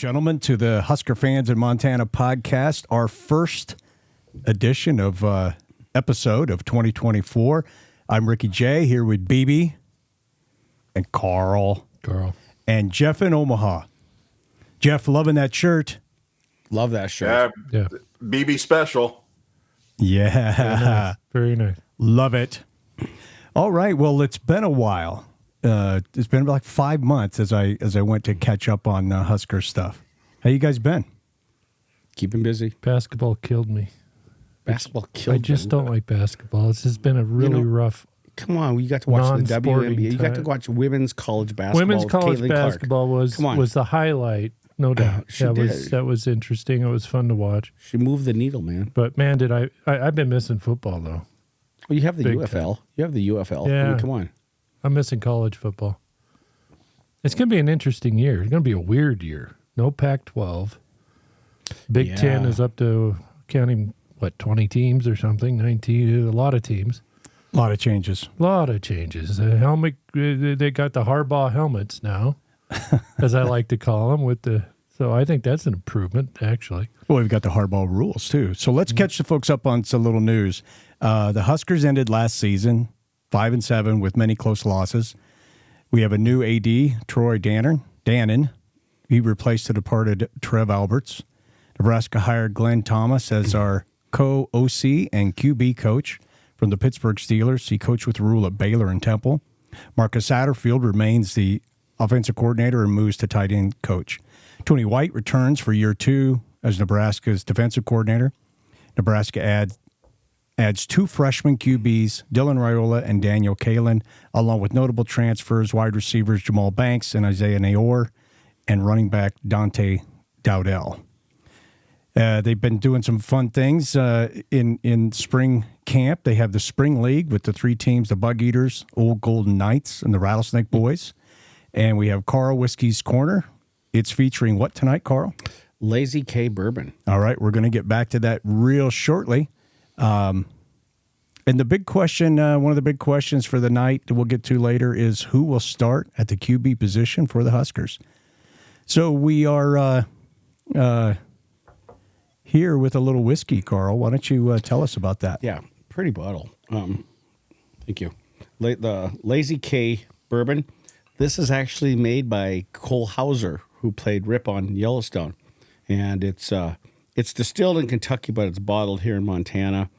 gentlemen, to the Husker Fans in Montana podcast, our first edition of episode of 2024. I'm Ricky J, here with BB and Karl. And Jeff in Omaha. Jeff, loving that shirt. Love that shirt. Yeah. BB special. Yeah. Very nice. Love it. All right. Well, it's been a while. It's been like 5 months as I went to catch up on Husker stuff. How you guys been? Keeping busy. Basketball killed me. Basketball killed me. I just don't like basketball. It's just been a really rough. Come on, you got to watch the non-sporting WNBA. You got to time. watch women's college basketball. Women's with college Kaelin basketball was the highlight, no doubt. She did. That was interesting. It was fun to watch. She moved the needle, man. But man, did I've been missing football though. Well, you have the Big UFL. time. You have the UFL. Yeah. I mean, come on. I'm missing college football. It's going to be an interesting year. It's going to be a weird year. No Pac-12. Big Ten is up to counting 20 teams or something, 19, a lot of teams. A lot of changes. The helmet, they got the Harbaugh helmets now, as I like to call them. So I think that's an improvement, actually. Well, we've got the hardball rules, too. So let's catch the folks up on some little news. The Huskers ended last season 5-7 with many close losses. We have a new AD, Troy Dannon. He replaced the departed Trev Alberts. Nebraska hired Glenn Thomas as our co-OC and QB coach from the Pittsburgh Steelers. He coached with Raiola at Baylor and Temple. Marcus Satterfield remains the offensive coordinator and moves to tight end coach. Tony White returns for year 2 as Nebraska's defensive coordinator. Nebraska adds 2 freshman QBs, Dylan Raiola and Daniel Kaelin, along with notable transfers, wide receivers Jahmal Banks and Isaiah Neyor, and running back Dante Dowdell. They've been doing some fun things in spring camp. They have the Spring League with the 3 teams, the Bug Eaters, Old Golden Knights, and the Rattlesnake Boys. And we have Karl Whiskey's Corner. It's featuring what tonight, Karl? Lazy K Bourbon. All right, we're going to get back to that real shortly. And the big question, one of the big questions for the night that we'll get to later is who will start at the QB position for the Huskers. So we are here with a little whiskey, Karl. Why don't you tell us about that? Yeah, pretty bottle. Thank you. The Lazy K Bourbon. This is actually made by Cole Hauser, who played Rip on Yellowstone. And it's distilled in Kentucky, but it's bottled here in Montana.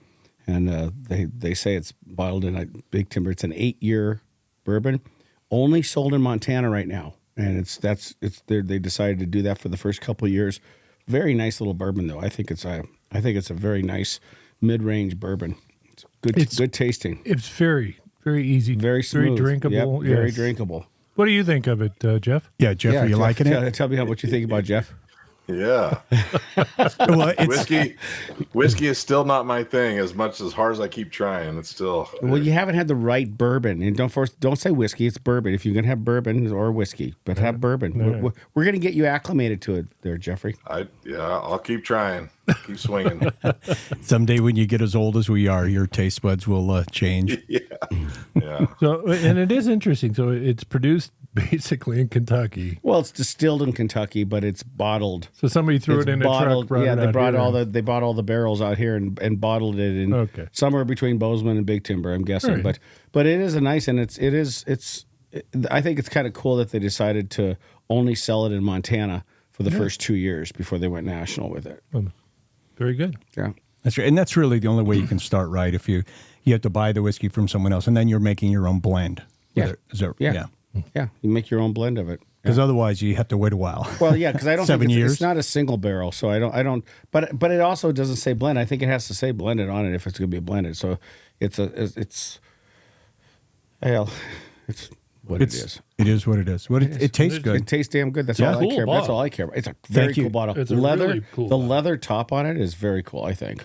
And they say it's bottled in a Big Timber. It's an 8-year bourbon, only sold in Montana right now. And they decided to do that for the first couple of years. Very nice little bourbon, though. I think it's a very nice mid-range bourbon. It's good tasting. It's very, very easy, very smooth, very drinkable. Yep, very drinkable. What do you think of it, Jeff? Yeah, Jeff, are you liking it? Tell me what you think about Jeff. Yeah. Well, Whiskey is still not my thing as much as hard as I keep trying. It's still. Well, you haven't had the right bourbon. And don't say whiskey, it's bourbon. If you're going to have bourbon or whiskey, but have bourbon. Yeah. We're going to get you acclimated to it there, Jeffrey. I'll keep trying. Keep swinging. Someday when you get as old as we are, your taste buds will change. Yeah. So, and it is interesting. So it's produced basically in Kentucky. Well, it's distilled in Kentucky, but it's bottled. So somebody threw it in bottled, a truck. Yeah, they brought all the barrels out here and bottled it in somewhere between Bozeman and Big Timber, I'm guessing. Right. But it is a nice, and I think it's kind of cool that they decided to only sell it in Montana for the first 2 years before they went national with it. Very good. Yeah. That's right. And that's really the only way you can start, right? If you have to buy the whiskey from someone else, and then you're making your own blend. Yeah. Yeah. Yeah, you make your own blend of it. Because otherwise you have to wait a while. Well, yeah, because I don't 7 think years. it's not a single barrel, so I don't. But it also doesn't say blend. I think it has to say blended on it if it's going to be blended. So it's what it is. It is what it is. It tastes good. It tastes damn good. That's Yeah. all I Cool care about. That's bottle. all I care about. It's a very cool bottle. It's a leather. really cool the bottle. leather top on it is very cool, I think.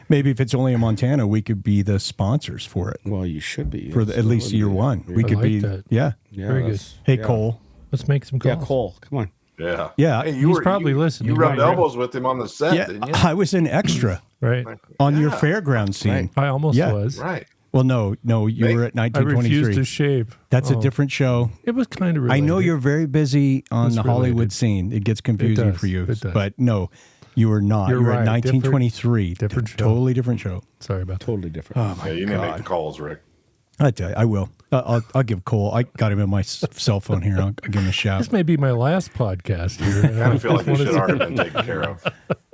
Maybe if it's only in Montana, we could be the sponsors for it. Well, you should be. For at least year one. We could like be. that. Yeah. Yeah, Very good. Hey, Cole. Let's make some calls. Yeah, Cole, come on. Yeah. Yeah. Hey, He's probably listening. You rubbed Right. elbows with him on the set, Yeah. didn't you? I was an extra Right. on your fairground scene. Right. I almost Yeah. was. Right. Well, no, you were at I 1923. refused to shave. That's a different show. It was kind of related. I know you're very busy on It's the Hollywood related. scene. It gets confusing for you. It does. But no, you were not. You're You were right. at 1923. Different show. Totally different show. Sorry about that. Totally different. Oh, my Yeah, you need to make the calls, Rick. I tell you, I will. I'll give Cole. I got him in my cell phone here. I'll give him a shout. This may be my last podcast here. I feel like this should already been taken care of.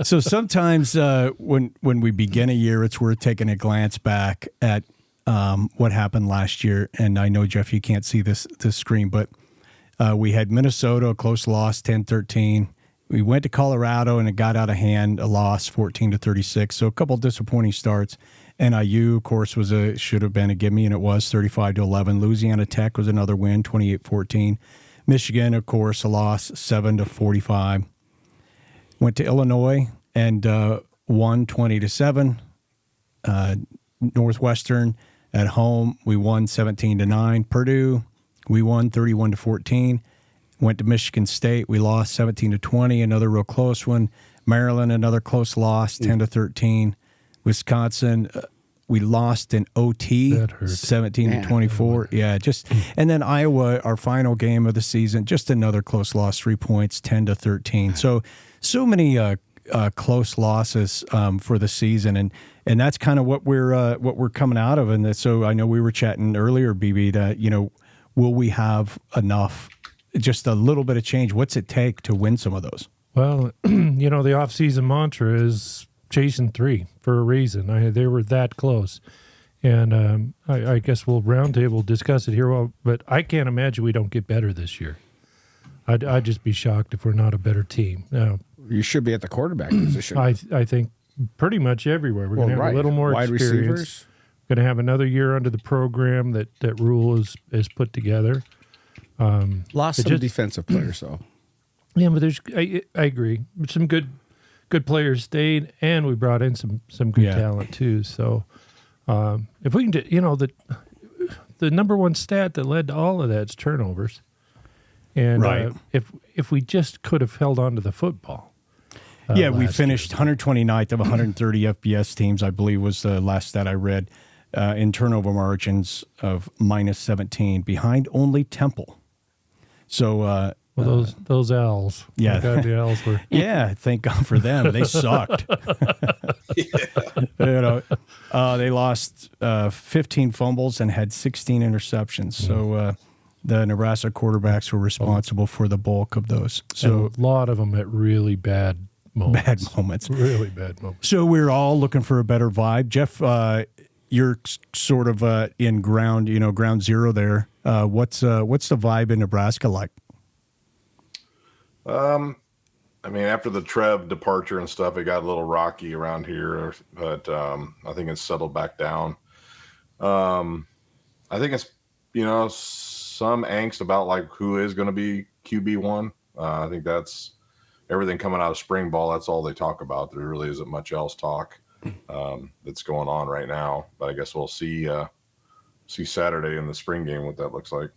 So sometimes when we begin a year, it's worth taking a glance back at what happened last year. And I know, Jeff, you can't see this screen, but we had Minnesota, a close loss, 10-13. We went to Colorado, and it got out of hand, a loss, 14-36. So a couple disappointing starts. NIU, of course, should have been a gimme, and it was 35-11. Louisiana Tech was another win, 28-14. Michigan, of course, a loss, 7-45. Went to Illinois and won 20-7. Northwestern at home, we won 17-9. Purdue, we won 31-14. Went to Michigan State, we lost 17-20, another real close one. Maryland, another close loss, 10-13. Wisconsin, we lost in OT, That hurt. 17-24. Yeah, and then Iowa, our final game of the season, just another close loss, 3 points, 10-13. So many close losses for the season, and that's kind of what we're coming out of. And so I know we were chatting earlier, BB, that will we have enough, just a little bit of change? What's it take to win some of those? Well, the off-season mantra is chasing 3 for a reason. They were that close. And I guess we'll roundtable discuss it here. Well, but I can't imagine we don't get better this year. I'd just be shocked if we're not a better team. Now, You should be at the quarterback position. I think pretty much everywhere. We're going to have a little more Wide experience. receivers. Going to have another year under the program that Rule is put together. Lost some defensive players, though. Yeah, but I agree. Some good players stayed, and we brought in some good talent too. So if we can do, the number one stat that led to all of that is turnovers. And Right. if we just could have held on to the football. Yeah, we last finished 129th of 130 FBS teams, I believe was the last stat I read, in turnover margins of -17, behind only Temple. So, Well, those Owls. Yeah. Thank God the Owls were. yeah, thank God for them. They sucked. They lost 15 fumbles and had 16 interceptions. So the Nebraska quarterbacks were responsible for the bulk of those. So And a lot of them at really bad moments. bad moments. Really bad moments. So we're all looking for a better vibe. Jeff, you're sort of in ground zero there. What's the vibe in Nebraska like? I mean, after the Trev departure and stuff, it got a little rocky around here, but I think it's settled back down. I think it's, some angst about like who is going to be QB1. I think that's everything coming out of spring ball. That's all they talk about. There really isn't much else talk that's going on right now, but I guess we'll see Saturday in the spring game what that looks like.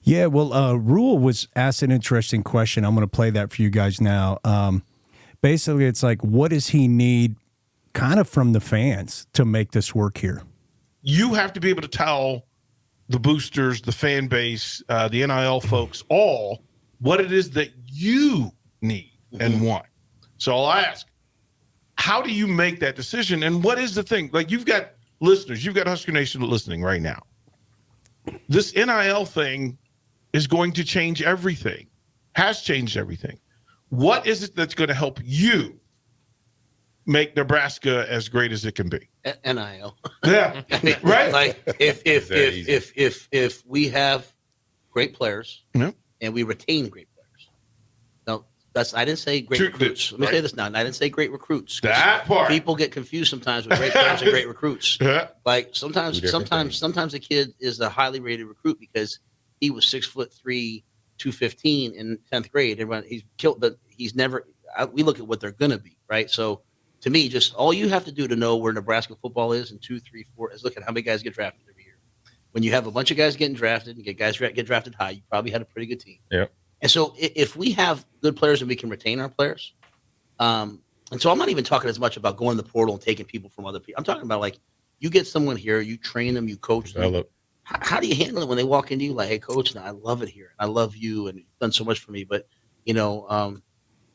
Yeah, well, Rule was asked an interesting question. I'm going to play that for you guys now. Basically, it's like, what does he need kind of from the fans to make this work here? You have to be able to tell the boosters, the fan base, the NIL folks, all what it is that you need and want. So I'll ask, how do you make that decision? And what is the thing? Like, you've got listeners, you've got Husker Nation listening right now. This NIL thing is going to change everything, has changed everything. What is it that's going to help you make Nebraska as great as it can be? NIL. Yeah, right? Like if we have great players and we retain great players. No, I didn't say great recruits. Let me say this now. And I didn't say great recruits. That part. People get confused sometimes with great players and great recruits. Yeah. Like sometimes a kid is a highly rated recruit because he was 6'3", 215 in 10th grade. Everyone he's killed, but he's never. We look at what they're gonna be, right? So to me, just all you have to do to know where Nebraska football is in 2, 3, 4 is look at how many guys get drafted every year. When you have a bunch of guys getting drafted and guys get drafted high, you probably had a pretty good team. Yep. And so if we have good players and we can retain our players, and so I'm not even talking as much about going to the portal and taking people from other people. I'm talking about like You get someone here, you train them, you coach them. How do you handle it when they walk into you like, hey, coach, I love it here. I love you, and you've done so much for me. But,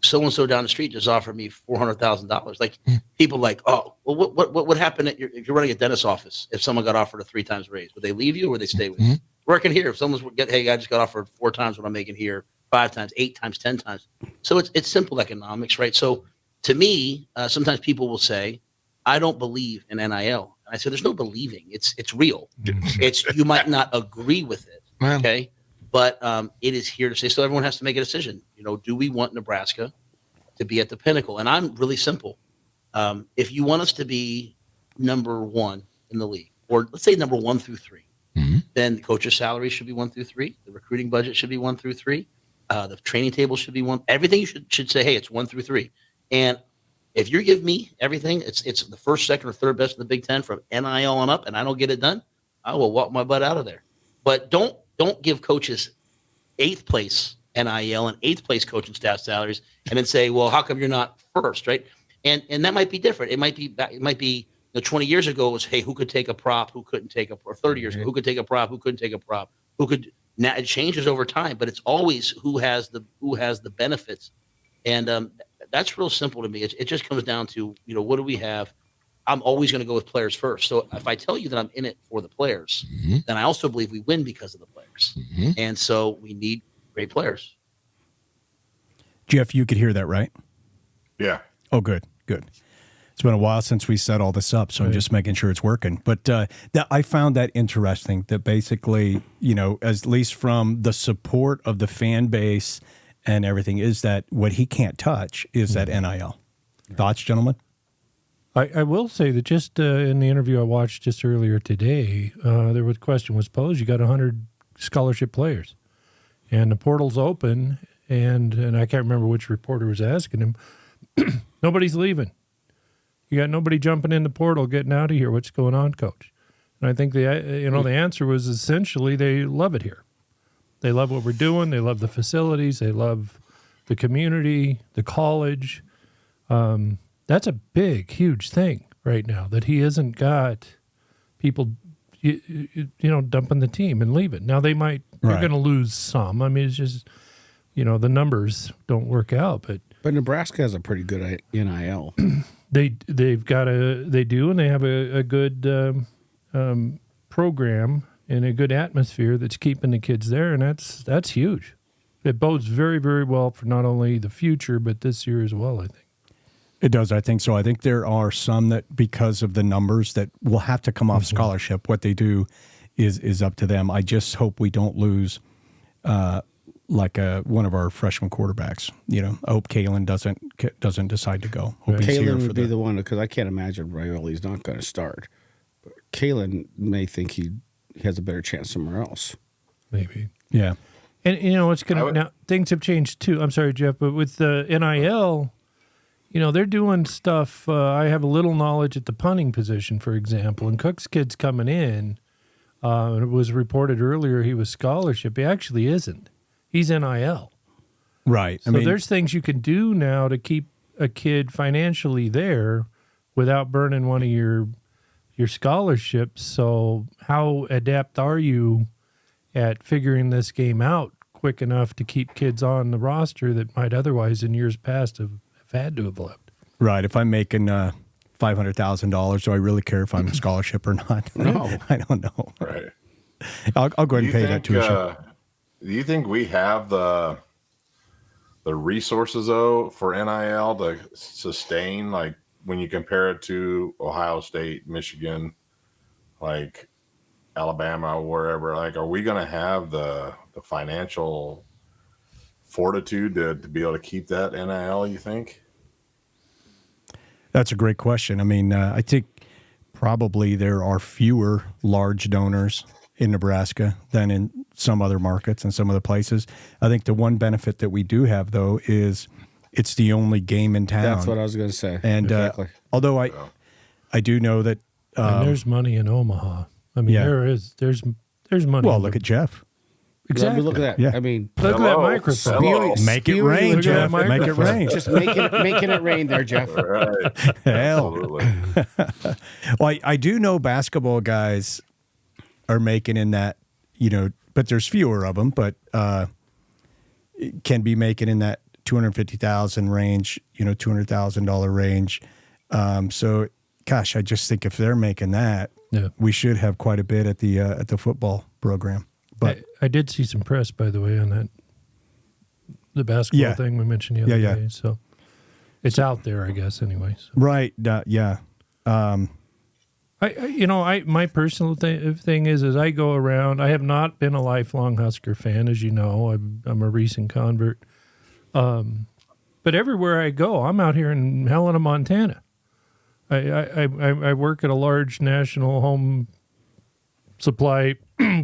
so-and-so down the street just offered me $400,000. Like, people like, oh, well, what happened if you're running a dentist's office, if someone got offered a 3 times raise? Would they leave you or would they stay with you? Working here, if someone's hey, I just got offered 4 times what I'm making here, 5 times, 8 times, 10 times. So it's simple economics, right? So to me, sometimes people will say, I don't believe in NIL. I said, there's no believing. It's real. You might not agree with it, okay? But it is here to stay. So everyone has to make a decision. Do we want Nebraska to be at the pinnacle? And I'm really simple. If you want us to be number 1 in the league, or let's say number 1 through 3, then the coach's salary should be 1 through 3. The recruiting budget should be 1 through 3. The training table should be 1. Everything you should say, hey, it's 1 through 3. And if you give me everything, it's the first, second, or third best in the Big Ten from NIL on up, and I don't get it done, I will walk my butt out of there. But don't give coaches 8th place NIL and 8th place coaching staff salaries, and then say, well, how come you're not first, right? And that might be different. It might be 20 years ago it was, hey, who could take a prop, who couldn't take or 30 years ago, who could take a prop, who couldn't take a prop, who could. Now it changes over time, but it's always who has the benefits, and that's real simple to me. It just comes down to, what do we have? I'm always going to go with players first. So if I tell you that I'm in it for the players, then I also believe we win because of the players. And so we need great players. Jeff, you could hear that, right? Yeah. Oh, good. It's been a while since we set all this up, so I'm just making sure it's working. But I found that interesting that basically, at least from the support of the fan base and everything, is that what he can't touch is that NIL. Thoughts, gentlemen? I will say that just in the interview I watched just earlier today, there was a question was posed. You got 100 scholarship players, and the portal's open, and I can't remember which reporter was asking him. Nobody's leaving. You got nobody jumping in the portal, getting out of here. What's going on, Coach? And I think the answer was essentially they love it here. They love what we're doing. They love the facilities. They love the community, the college. That's a big, huge thing right now that he hasn't got people, dumping the team and leaving. Now they're going to lose some. I mean, it's just, the numbers don't work out. But Nebraska has a pretty good NIL. They do, and they have a good program and a good atmosphere that's keeping the kids there, and that's huge. It bodes very, very well for not only the future but this year as well, I think. It does, I think so. I think there are some that, because of the numbers, that will have to come off scholarship. What they do is up to them. I just hope we don't lose one of our freshman quarterbacks. I hope Kaelin doesn't decide to go. Hope he's here Kaelin for would be the one, because I can't imagine Raiola not going to start. But Kaelin may think he has a better chance somewhere else. Maybe. Yeah. And, it's going to – now, things have changed too. I'm sorry, Jeff, but with the NIL, they're doing stuff. I have a little knowledge at the punting position, for example, and Cook's kid's coming in. It was reported earlier he was scholarship. He actually isn't. He's NIL. Right. So there's things you can do now to keep a kid financially there without burning one of your scholarships. So how adept are you at figuring this game out quick enough to keep kids on the roster that might otherwise in years past have had to have left? Right. If I'm making $500,000, do I really care if I'm a scholarship or not? No. I don't know. Right. I'll go ahead and pay that tuition. Do you think we have the resources, though, for NIL to sustain, like, when you compare it to Ohio State, Michigan, like Alabama, wherever? Like, are we going to have the financial fortitude to be able to keep that NIL, you think? That's a great question. I think probably there are fewer large donors in Nebraska than in some other markets and some other places. I think the one benefit that we do have, though, is it's the only game in town. That's what I was going to say. And exactly. Although I do know that and there's money in Omaha. There's money. Well, look at Jeff. Exactly. Look at that. Yeah. I mean, Look at that Hello. microphone. Hello. Make it spewing rain, with Jeff. Jeff. Make it rain. just making it rain there, Jeff. Right. Hell. Absolutely. Well, I do know basketball guys are making in that, but there's fewer of them, but can be making in that $250,000 range, $200,000 range. So, gosh, I just think if they're making that, we should have quite a bit at the football program. But I did see some press, by the way, on the basketball thing we mentioned the other day. So it's out there, I guess, anyway. So. Right. Yeah. My personal thing is, as I go around, I have not been a lifelong Husker fan, as you know. I'm a recent convert. But everywhere I go, I'm out here in Helena, Montana. I work at a large national home supply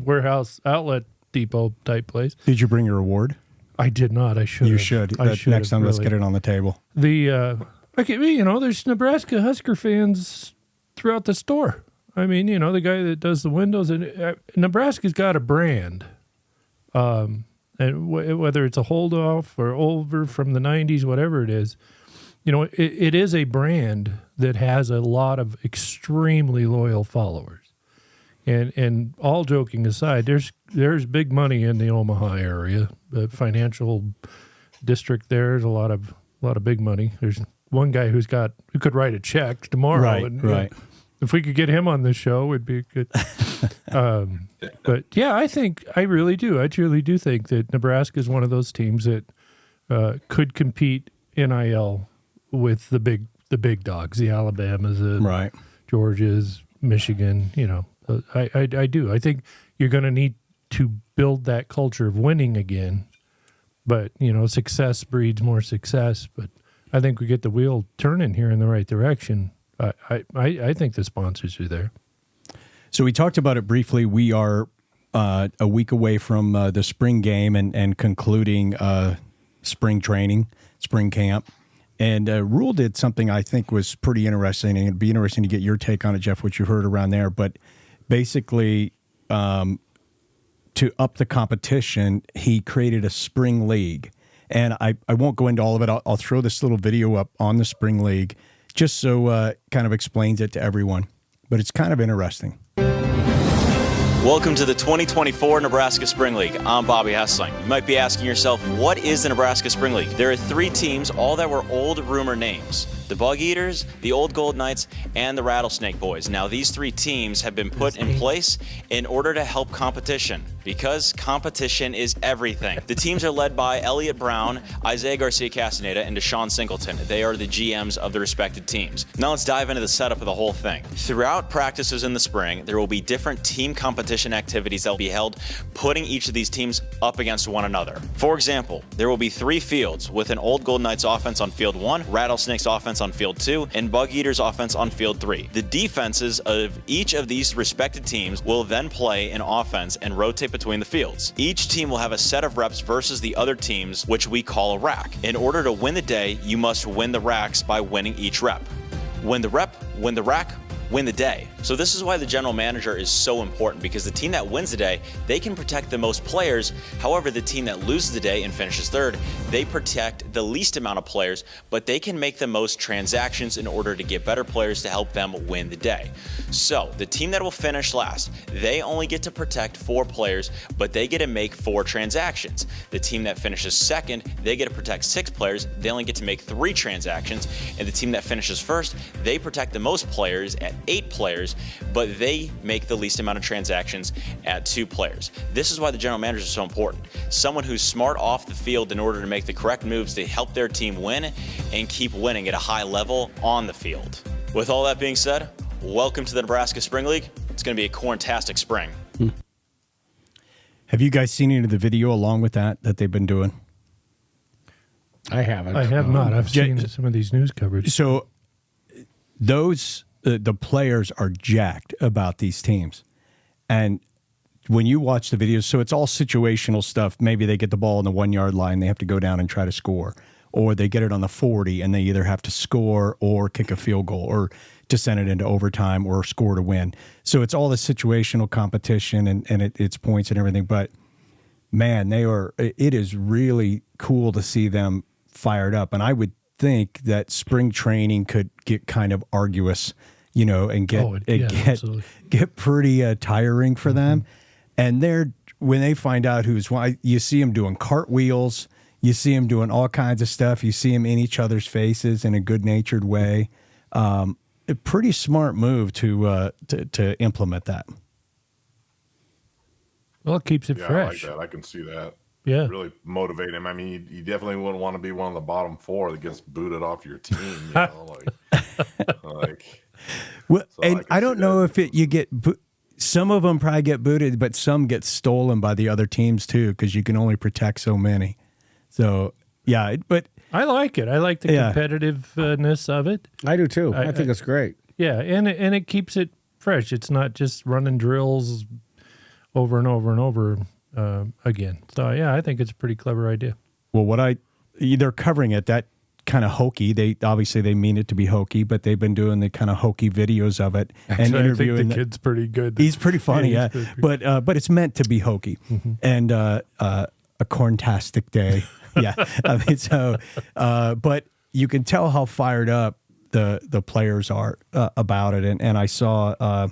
warehouse outlet depot type place. Did you bring your award? I did not. I should. You should. Next time, let's get it on the table. There's Nebraska Husker fans throughout the store. I mean, the guy that does the windows, and Nebraska's got a brand. And whether it's a hold off or over from the 90s, whatever it is, it is a brand that has a lot of extremely loyal followers. And all joking aside, there's big money in the Omaha area. The financial district there's a lot of big money. There's one guy who could write a check tomorrow. Right. If we could get him on this show, it'd be good. But yeah, I really do. I truly do think that Nebraska is one of those teams that could compete NIL with the big dogs, the Alabamas, the Georgias, Michigan. I do. I think you're going to need to build that culture of winning again. But, success breeds more success. But I think we get the wheel turning here in the right direction. I think the sponsors are there. So we talked about it briefly. We are a week away from the spring game and concluding spring training, spring camp. And Rule did something I think was pretty interesting, and it'd be interesting to get your take on it, Jeff, what you heard around there. But basically, to up the competition, he created a spring league. And I won't go into all of it. I'll throw this little video up on the spring league just so kind of explains it to everyone. But it's kind of interesting. Welcome to the 2024 Nebraska Spring League. I'm Bobby Hessling. You might be asking yourself, what is the Nebraska Spring League? There are 3 teams, all that were old rumor names. The Bug Eaters, the Old Gold Knights, and the Rattlesnake Boys. Now, these 3 teams have been put in place in order to help competition, because competition is everything. The teams are led by Elliot Brown, Isaiah Garcia-Castaneda, and Deshaun Singleton. They are the GMs of the respected teams. Now let's dive into the setup of the whole thing. Throughout practices in the spring, there will be different team competition activities that will be held, putting each of these teams up against one another. For example, there will be 3 fields with an Old Gold Knights offense on field 1, Rattlesnakes offense on field 2, and Bug Eaters offense on field 3. The defenses of each of these respected teams will then play an offense and rotate between the fields. Each team will have a set of reps versus the other teams, which we call a rack. In order to win the day, you must win the racks by winning each rep. Win the rep, win the rack, win the day. So this is why the general manager is so important, because the team that wins the day, they can protect the most players. However, the team that loses the day and finishes third, they protect the least amount of players, but they can make the most transactions in order to get better players to help them win the day. So the team that will finish last, they only get to protect 4 players, but they get to make 4 transactions. The team that finishes second, they get to protect 6 players, they only get to make 3 transactions. And the team that finishes first, they protect the most players at 8 players, but they make the least amount of transactions at 2 players. This is why the general manager is so important. Someone who's smart off the field in order to make the correct moves to help their team win and keep winning at a high level on the field. With all that being said, welcome to the Nebraska Spring League. It's going to be a corntastic spring. Have you guys seen any of the video along with that they've been doing? I haven't. I have not. I've seen some of these news coverage. So those the players are jacked about these teams. And when you watch the videos, so it's all situational stuff. Maybe they get the ball on the 1-yard line, they have to go down and try to score. Or they get it on the 40 and they either have to score or kick a field goal or to send it into overtime or score to win. So it's all the situational competition and it's points and everything. But man, it is really cool to see them fired up. And I would think that spring training could get kind of arduous, and get pretty tiring for them. And when they find out who's why, you see them doing cartwheels, you see them doing all kinds of stuff. You see them in each other's faces in a good-natured way. A pretty smart move to implement that. Well, it keeps it fresh. I like that. I can see that. Yeah. Really motivate him. I mean, you definitely wouldn't want to be one of the bottom 4 that gets booted off your team. Well, and I don't know if you get some of them probably get booted, but some get stolen by the other teams too, because you can only protect so many. So but I like it. I like the competitiveness of it. I do too. I think it's great. Yeah, and it keeps it fresh. It's not just running drills over and over and over again. So I think it's a pretty clever idea. Well, they're covering it that kind of hokey. They obviously mean it to be hokey, but they've been doing the kind of hokey videos of it and interviewing. I think the kid's pretty good. He's pretty funny, yeah. But it's meant to be hokey and a corntastic day. Yeah, I mean, so but you can tell how fired up the players are about it. And I saw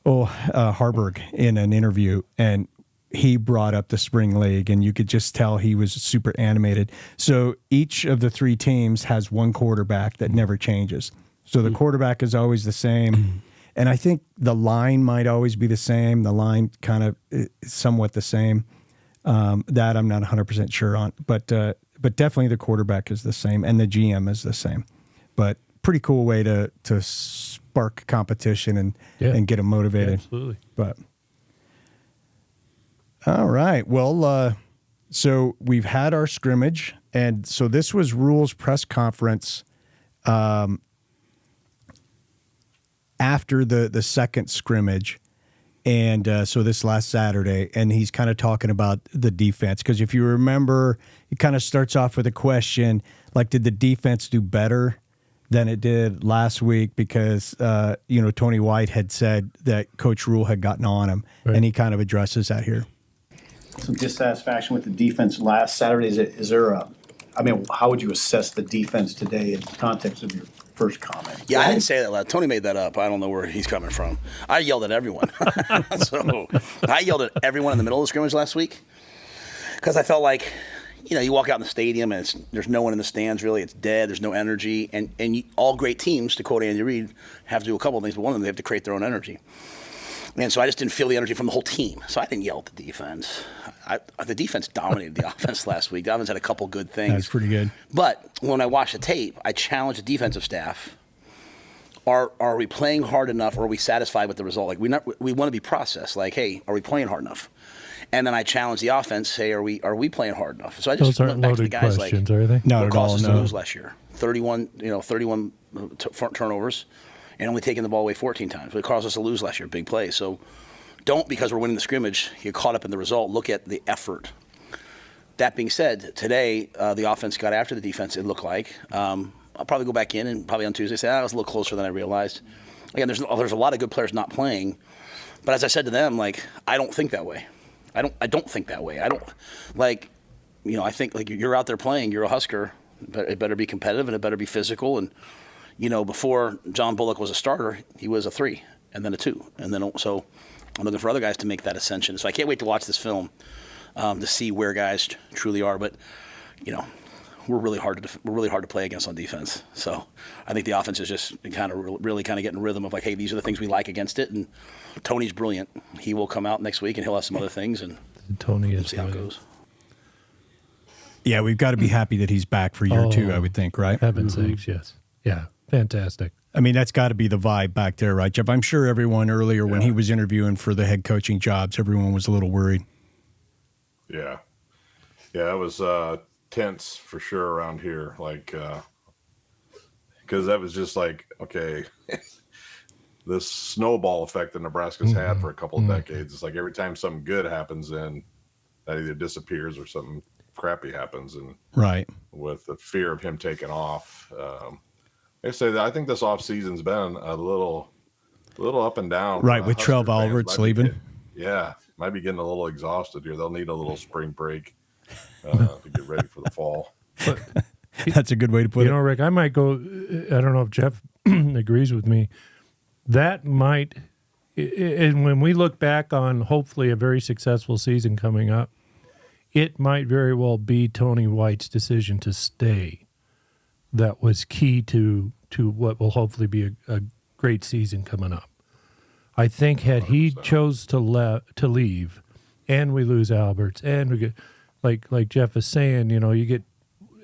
Haarberg in an interview, and he brought up the spring league, and you could just tell he was super animated. So each of the 3 teams has one quarterback that never changes. So the quarterback is always the same. And I think the line might always be the same. The line kind of is somewhat the same. That I'm not 100% sure on. But definitely the quarterback is the same, and the GM is the same. But pretty cool way to spark competition and get them motivated. Yeah, absolutely. But all right. Well, so we've had our scrimmage, and so this was Rhule's press conference after the second scrimmage, and so this last Saturday, and he's kind of talking about the defense, because if you remember, he kind of starts off with a question like, did the defense do better than it did last week? Because Tony White had said that Coach Rhule had gotten on him, and he kind of addresses that here. Some dissatisfaction with the defense last Saturday. Is there how would you assess the defense today in the context of your first comment? Yeah, I didn't say that loud. Tony made that up. I don't know where he's coming from. I yelled at everyone. So I yelled at everyone in the middle of the scrimmage last week because I felt like, you walk out in the stadium and there's no one in the stands really. It's dead. There's no energy. And all great teams, to quote Andy Reid, have to do a couple of things, but one of them, they have to create their own energy. And so I just didn't feel the energy from the whole team. So I didn't yell at the defense. The defense dominated the offense last week. The offense had a couple good things. That's pretty good. But when I watched the tape, I challenged the defensive staff. Are we playing hard enough, or are we satisfied with the result? Like we want to be processed. Like, hey, are we playing hard enough? And then I challenged the offense. Say, are we playing hard enough? So I just those aren't went back to the guys questions, like, are they? Not what at all. caused us No. to lose last year? 31 turnovers, and only taking the ball away 14 times. It caused us to lose last year. Big play. So don't, because we're winning the scrimmage, get caught up in the result. Look at the effort. That being said, today the offense got after the defense, it looked like. I'll probably go back in and probably on Tuesday say, I was a little closer than I realized. Again, there's a lot of good players not playing. But as I said to them, I don't think that way. I don't think that way. I think you're out there playing, you're a Husker, but it better be competitive and it better be physical. And, before John Bullock was a starter, he was a 3 and then a 2. And then so I'm looking for other guys to make that ascension. So I can't wait to watch this film to see where guys truly are. But, we're really hard to play against on defense. So I think the offense is just really getting a rhythm of like, hey, these are the things we like against it. And Tony's brilliant. He will come out next week and he'll have some other things, and Tony is see how it goes. Yeah, we've got to be happy that he's back for year 2, I would think, right? Heaven's sakes, yes. Yeah, fantastic. I mean, that's got to be the vibe back there, right, Jeff? I'm sure everyone earlier when he was interviewing for the head coaching jobs, everyone was a little worried. Yeah. Yeah, it was tense for sure around here. Because that was just like, okay, this snowball effect that Nebraska's had for a couple of decades. It's like every time something good happens, then that either disappears or something crappy happens. And right, with the fear of him taking off, I say that I think this off season's been a little up and down. Right, with Trev Alberts leaving. Yeah, might be getting a little exhausted here. They'll need a little spring break to get ready for the fall. That's a good way to put it. You know, Rick, I might go. I don't know if Jeff agrees with me. That might, and when we look back on hopefully a very successful season coming up, it might very well be Tony White's decision to stay that was key to what will hopefully be a great season coming up. I think had he 100%. Chose to leave, and we lose Alberts, and we get like Jeff is saying, you know, you get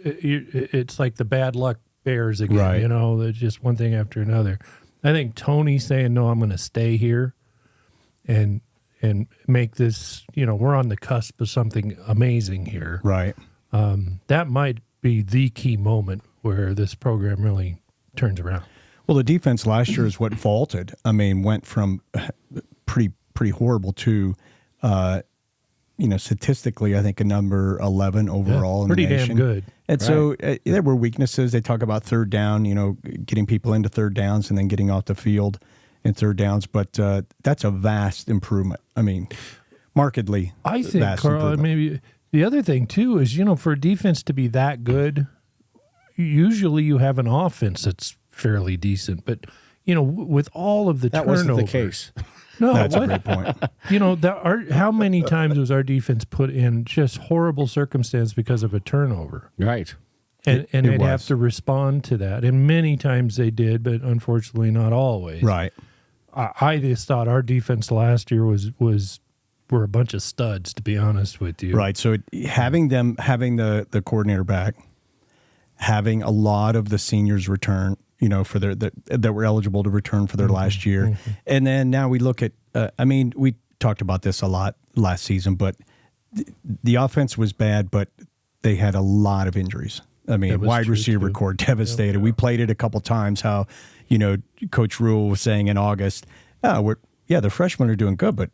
it's like the bad luck bears again. Right. You know, it's just one thing after another. I think Tony saying no, I'm going to stay here, and make this. You know, we're on the cusp of something amazing here. Right. That might be the key moment where this program really turns around. Well, the defense last year is what vaulted. I mean, went from pretty horrible to, statistically, I think a number 11 overall in the nation. Pretty damn good. And so there were weaknesses. They talk about third down, getting people into third downs and then getting off the field in third downs. But that's a vast improvement. I mean, markedly. I think, Karl, maybe the other thing, too, is, for a defense to be that good, usually you have an offense that's fairly decent. But, with all of the turnovers. That wasn't the case. No, that's a great point. How many times was our defense put in just horrible circumstance because of a turnover? Right. And they'd have to respond to that. And many times they did, but unfortunately not always. Right. I just thought our defense last year were a bunch of studs, to be honest with you. Right. So having the coordinator back, having a lot of the seniors return, for that were eligible to return for their last year. Mm-hmm. And then now we look at, we talked about this a lot last season, but the offense was bad, but they had a lot of injuries. I mean, wide receiver core devastated. Yeah. We played it a couple times how, Coach Riaola was saying in August, the freshmen are doing good, but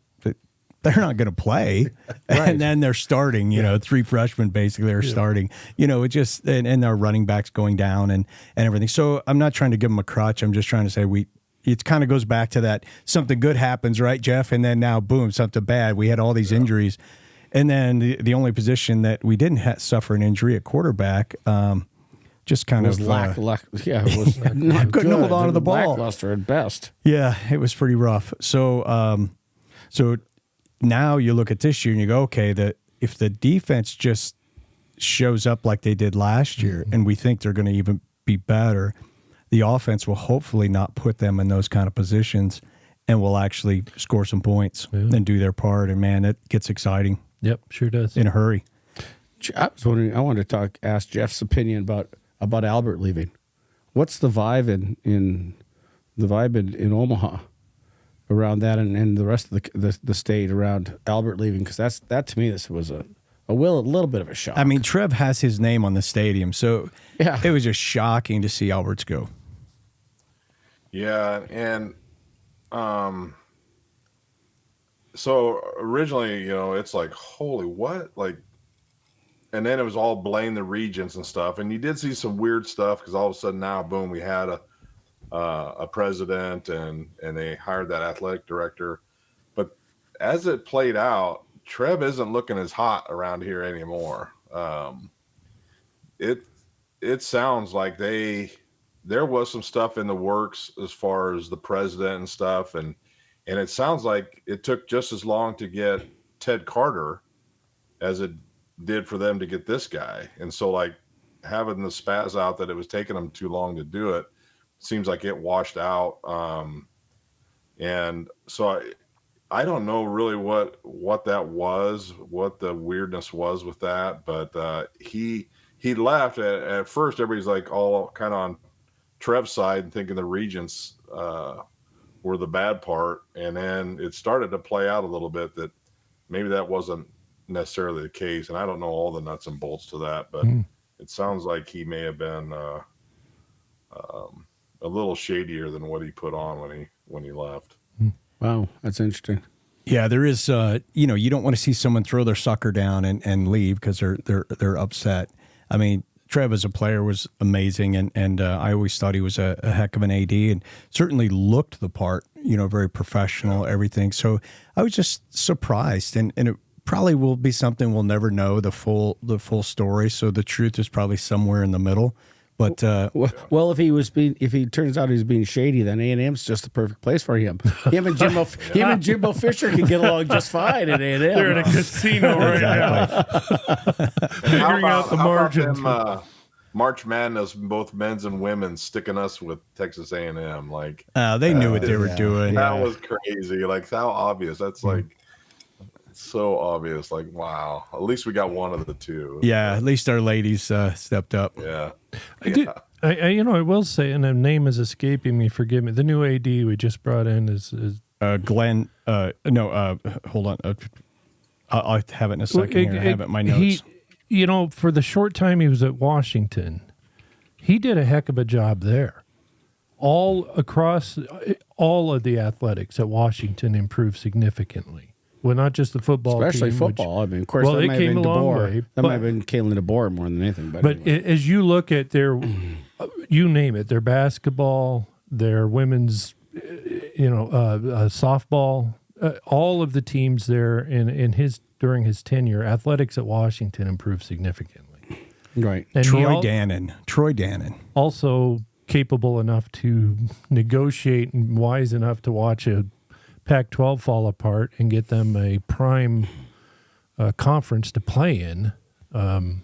they're not going to play. Right. And then they're starting, three freshmen basically are starting, it just, and our running backs going down and everything. So I'm not trying to give them a crutch. I'm just trying to say it kind of goes back to that something good happens, right, Jeff? And then now, boom, something bad. We had all these injuries. And then the only position that we didn't suffer an injury at quarterback, just kind of it was not couldn't good. hold on to the ball. Lackluster at best. Yeah, it was pretty rough. So, now you look at this year and you go, okay, if the defense just shows up like they did last year, and we think they're going to even be better, the offense will hopefully not put them in those kind of positions and will actually score some points and do their part. And man, it gets exciting. Yep, sure does. In a hurry. I was wondering. I wanted to ask Jeff's opinion about Albert leaving. What's the vibe in Omaha around that, and the rest of the state around Albert leaving? Because that to me, this was a little bit of a shock. I mean, Trev has his name on the stadium, so it was just shocking to see Alberts go. Yeah, and so originally, it's like, holy what? Like, and then it was all blame the regents and stuff. And you did see some weird stuff because all of a sudden now, boom, we had a president and they hired that athletic director. But as it played out, Trev isn't looking as hot around here anymore. It sounds like there was some stuff in the works as far as the president and stuff. And it sounds like it took just as long to get Ted Carter as it did for them to get this guy. And so, like, having the spaz out that it was taking them too long to do it, seems like it washed out. And so I don't know really what that was, what the weirdness was with that. But he left. At first, everybody's like all kind of on Trev's side and thinking the regents were the bad part, and then it started to play out a little bit that maybe that wasn't necessarily the case, and I don't know all the nuts and bolts to that, but it sounds like he may have been a little shadier than what he put on when he left. Wow, that's interesting. Yeah, there is. You don't want to see someone throw their sucker down and leave because they're upset. I mean, Trev as a player was amazing, and I always thought he was a heck of an AD and certainly looked the part, very professional, everything. So I was just surprised, and it probably will be something we'll never know the full story. So the truth is probably somewhere in the middle. But well, if he turns out he's being shady, then A&M's just the perfect place for him. Him and Jimbo Fisher can get along just fine at A&M. They're in a casino right now, figuring out the margins. March Madness, both men's and women's, sticking us with Texas A&M. Like they knew what they were doing. That was crazy. Like how obvious. That's like so obvious. Like wow. At least we got one of the two. Yeah. At least our ladies stepped up. Yeah. I will say, and the name is escaping me. Forgive me. The new AD we just brought in is Glenn. Hold on. I'll have it in a second. Here. I have it in my notes. For the short time he was at Washington, he did a heck of a job there. All across all of the athletics at Washington improved significantly. Well, not just the football, especially team, football. Of course, well, that they might came have been a long DeBoer. way. That might have been Kaelin DeBoer more than anything. But anyway. As you look at their, you name it, their basketball, their women's, softball, all of the teams there during his tenure, athletics at Washington improved significantly. Right. And Troy Dannon. Also capable enough to negotiate and wise enough to watch a Pac-12 fall apart and get them a prime conference to play in. It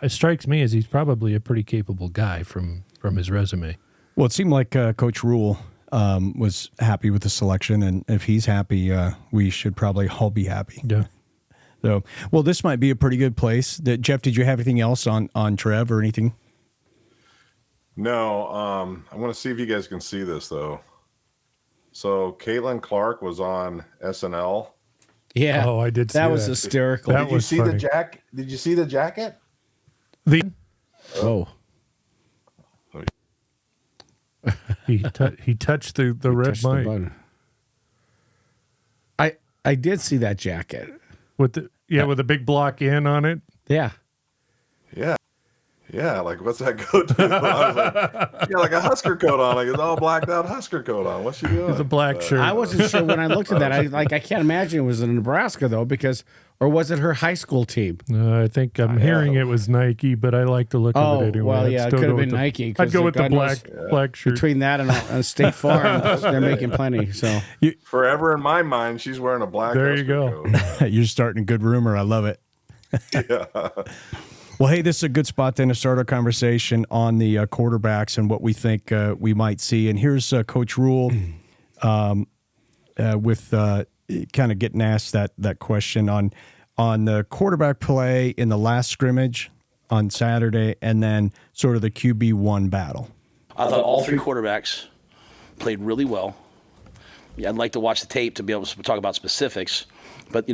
strikes me as he's probably a pretty capable guy from his resume. Well, it seemed like Coach Rule was happy with the selection, and if he's happy, we should probably all be happy. Yeah. So, well, this might be a pretty good place. Jeff, did you have anything else on Trev or anything? No. I want to see if you guys can see this though. So Caitlin Clark was on SNL. Yeah. Oh, I did see that. That was hysterical. Did you see the jacket? Did you see the jacket? He touched the red mic. I did see that jacket with the big block in on it. Yeah. Yeah, like what's that coat do? I was like, she got like a Husker coat on, like it's all blacked out Husker coat on. What's she doing? It's a black shirt. I wasn't sure when I looked at that. I can't imagine it was in Nebraska though, or was it her high school team? I think I'm hearing it was Nike, but I like the look of it anyway. Well, yeah, it could have been Nike. I'd go with the black shirt. Between that and State Farm, they're making plenty. So forever in my mind, she's wearing a black. There you go. You're starting a good rumor. I love it. Yeah. Well, hey, this is a good spot then to start our conversation on the quarterbacks and what we think we might see. And here's Coach Rule with kind of getting asked that question on the quarterback play in the last scrimmage on Saturday and then sort of the QB1 battle. I thought all three quarterbacks played really well. Yeah, I'd like to watch the tape to be able to talk about specifics, but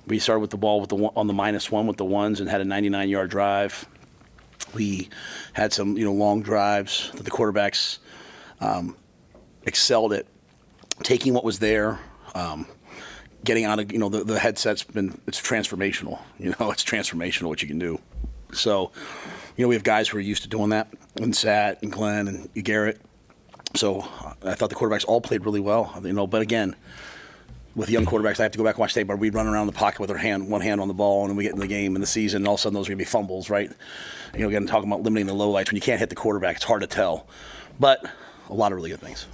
we started with the ball on the -1 with the ones and had a 99-yard drive. We had some, long drives that the quarterbacks excelled at taking what was there, getting out of, the headset's it's transformational. It's transformational what you can do. So, we have guys who are used to doing that, and Sat and Glenn and Garrett. So I thought the quarterbacks all played really well, but again, with young quarterbacks, I have to go back and watch tape where we'd run around the pocket with one hand on the ball, and then we get in the game in the season, and all of a sudden those are going to be fumbles, right? Again, talking about limiting the lowlights. When you can't hit the quarterback, it's hard to tell. But a lot of really good things.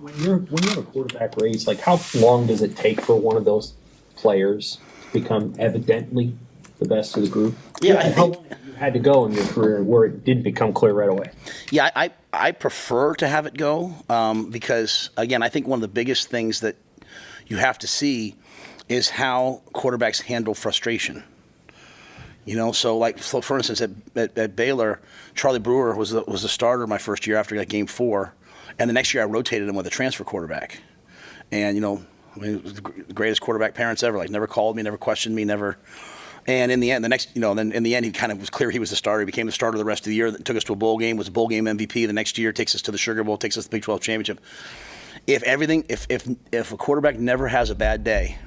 When you have a quarterback race, like how long does it take for one of those players to become evidently the best of the group? Yeah, how long you had to go in your career where it didn't become clear right away? Yeah, I prefer to have it go because, again, I think one of the biggest things that you have to see is how quarterbacks handle frustration. So for instance, at Baylor, Charlie Brewer was the starter my first year after game 4, and the next year I rotated him with a transfer quarterback. And, it was the greatest quarterback parents ever, never called me, never questioned me, never. And in the end, then in the end, he kind of was clear he was the starter. He became the starter the rest of the year. That took us to a bowl game, was a bowl game MVP. The next year, takes us to the Sugar Bowl, takes us to the Big 12 championship. If a quarterback never has a bad day,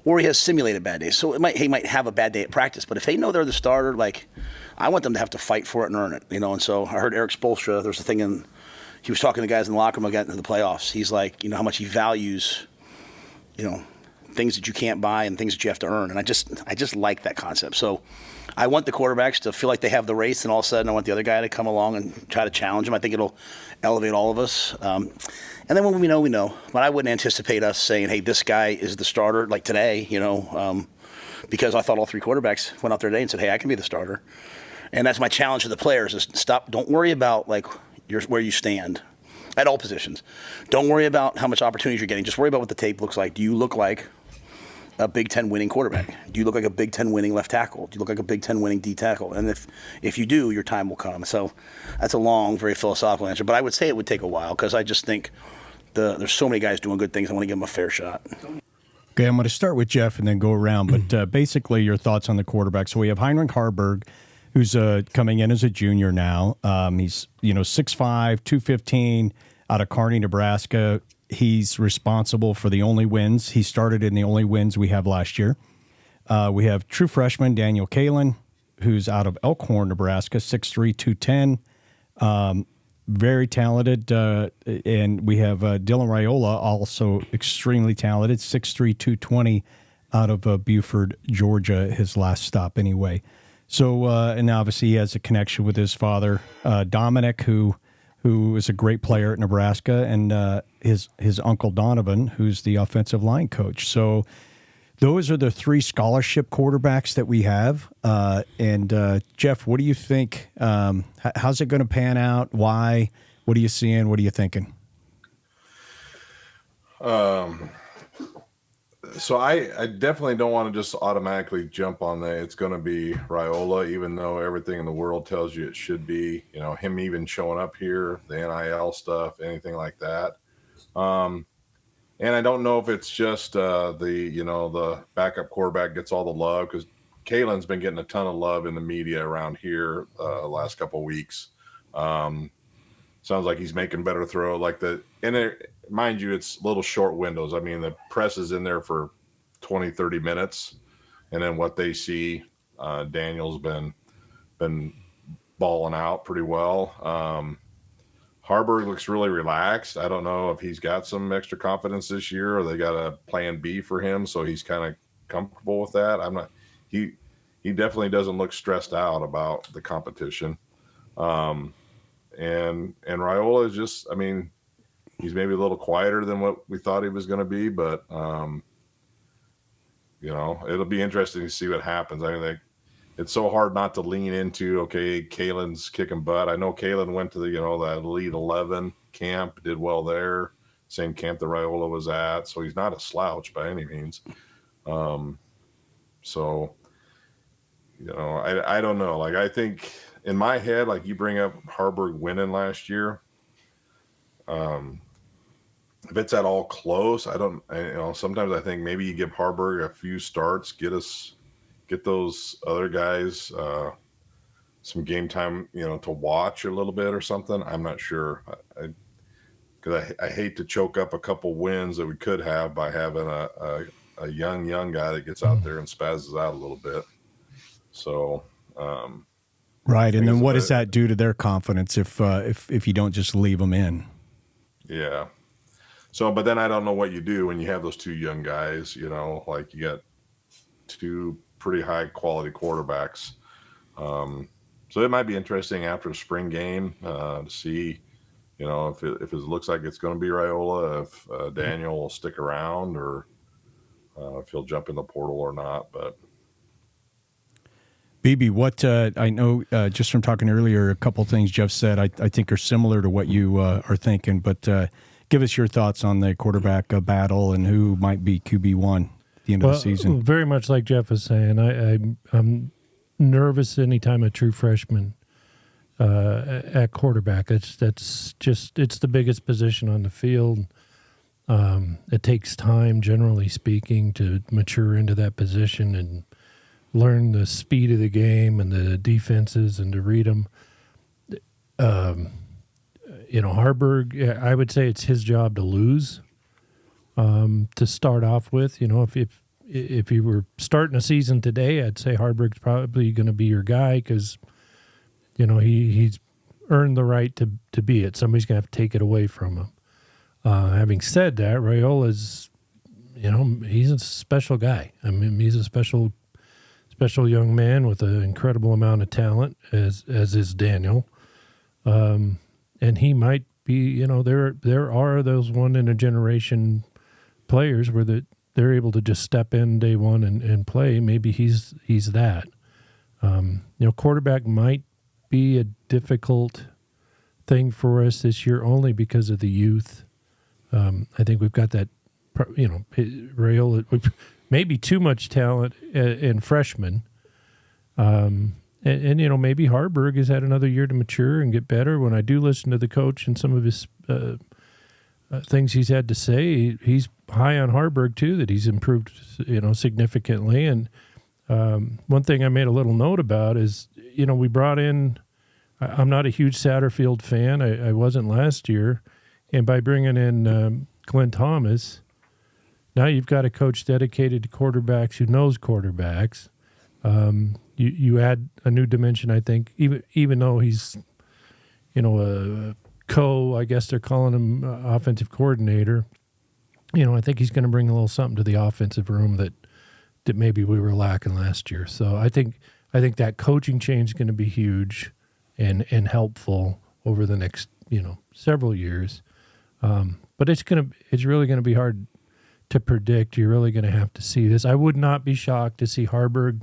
or he has simulated bad days, so he might have a bad day at practice, but if they know they're the starter, I want them to have to fight for it and earn it, And so I heard Eric Spoelstra. There's a thing he was talking to guys in the locker room getting into the playoffs. He's like, how much he values, things that you can't buy and things that you have to earn. And I just like that concept. So I want the quarterbacks to feel like they have the race, and all of a sudden I want the other guy to come along and try to challenge him. I think it'll elevate all of us. And then when we know, we know. But I wouldn't anticipate us saying, hey, this guy is the starter like today, because I thought all 3 quarterbacks went out there today and said, hey, I can be the starter. And that's my challenge to the players is don't worry about like where you stand at all positions. Don't worry about how much opportunities you're getting. Just worry about what the tape looks like. Do you look like a Big Ten winning quarterback? Do you look like a Big Ten winning left tackle? Do you look like a Big Ten winning D tackle? And if you do, your time will come. So that's a long, very philosophical answer. But I would say it would take a while because I just think there's so many guys doing good things. I want to give them a fair shot. Okay, I'm going to start with Jeff and then go around. But basically, your thoughts on the quarterback. So we have Heinrich Haarberg, who's coming in as a junior now. He's 6'5", 215, out of Kearney, Nebraska. He's responsible for the only wins. He started in the only wins we have last year. We have true freshman Daniel Kaelin, who's out of Elkhorn, Nebraska, 6'3", 210. Very talented. And we have Dylan Raiola, also extremely talented, 6'3", 220, out of Buford, Georgia, his last stop anyway. So, and obviously he has a connection with his father, Dominic, who is a great player at Nebraska, and his uncle Donovan, who's the offensive line coach. So those are the 3 scholarship quarterbacks that we have. And Jeff, what do you think? How's it going to pan out? Why? What are you seeing? What are you thinking? So I definitely don't want to just automatically jump on that. It's going to be Raiola, even though everything in the world tells you it should be, him even showing up here, the NIL stuff, anything like that. And I don't know if it's just the backup quarterback gets all the love, because Kaelin's been getting a ton of love in the media around here the last couple of weeks. Sounds like he's making better throw. Mind you, it's little short windows. I mean, the press is in there for 20, 30 minutes. And then what they see, Daniel's been balling out pretty well. Haarberg looks really relaxed. I don't know if he's got some extra confidence this year or they got a plan B for him, so he's kind of comfortable with that. He definitely doesn't look stressed out about the competition. And Raiola is just, he's maybe a little quieter than what we thought he was going to be, but it'll be interesting to see what happens. It's so hard not to lean into, okay, Kaelin's kicking butt. I know Kaelin went to the that Elite 11 camp, did well there, same camp that Raiola was at, so he's not a slouch by any means. I don't know. I think in my head, you bring up Haarberg winning last year. If it's at all close, sometimes I think maybe you give Haarberg a few starts, get those other guys some game time, to watch a little bit or something. I'm not sure. Because I hate to choke up a couple wins that we could have by having a young guy that gets out there and spazzes out a little bit. So, right. And then what does that do to their confidence if you don't just leave them in? Yeah. So, but then I don't know what you do when you have those 2 young guys, you got 2 pretty high quality quarterbacks. So it might be interesting after the spring game to see, if it looks like it's going to be Raiola, if Daniel will stick around or if he'll jump in the portal or not. But BB, what I know just from talking earlier, a couple of things Jeff said I think are similar to what you are thinking, but give us your thoughts on the quarterback battle and who might be QB1 at the end of the season. Very much like Jeff was saying, I'm nervous anytime a true freshman at quarterback. It's the biggest position on the field. It takes time, generally speaking, to mature into that position and learn the speed of the game and the defenses and to read them. Haarberg, I would say it's his job to lose, to start off with. If you were starting a season today, I'd say Haarberg's probably going to be your guy because, he's earned the right to be it. Somebody's going to have to take it away from him. Having said that, Raiola's, he's a special guy. I mean, he's a special young man with an incredible amount of talent, as is Daniel. And he might be, there are those one in a generation players where they're able to just step in day one and play. Maybe he's that. Quarterback might be a difficult thing for us this year only because of the youth. I think we've got that, Raiola, maybe too much talent in freshmen. And maybe Haarberg has had another year to mature and get better. When I do listen to the coach and some of his things he's had to say, he's high on Haarberg too, that he's improved, significantly. And one thing I made a little note about is, we brought in, I'm not a huge Satterfield fan. I wasn't last year. And by bringing in Glenn Thomas, now you've got a coach dedicated to quarterbacks who knows quarterbacks. You add a new dimension, I think, even though he's, a I guess they're calling him offensive coordinator. I think he's going to bring a little something to the offensive room that maybe we were lacking last year. So I think that coaching change is going to be huge and helpful over the next, several years. But it's really going to be hard to predict. You're really going to have to see this. I would not be shocked to see Haarberg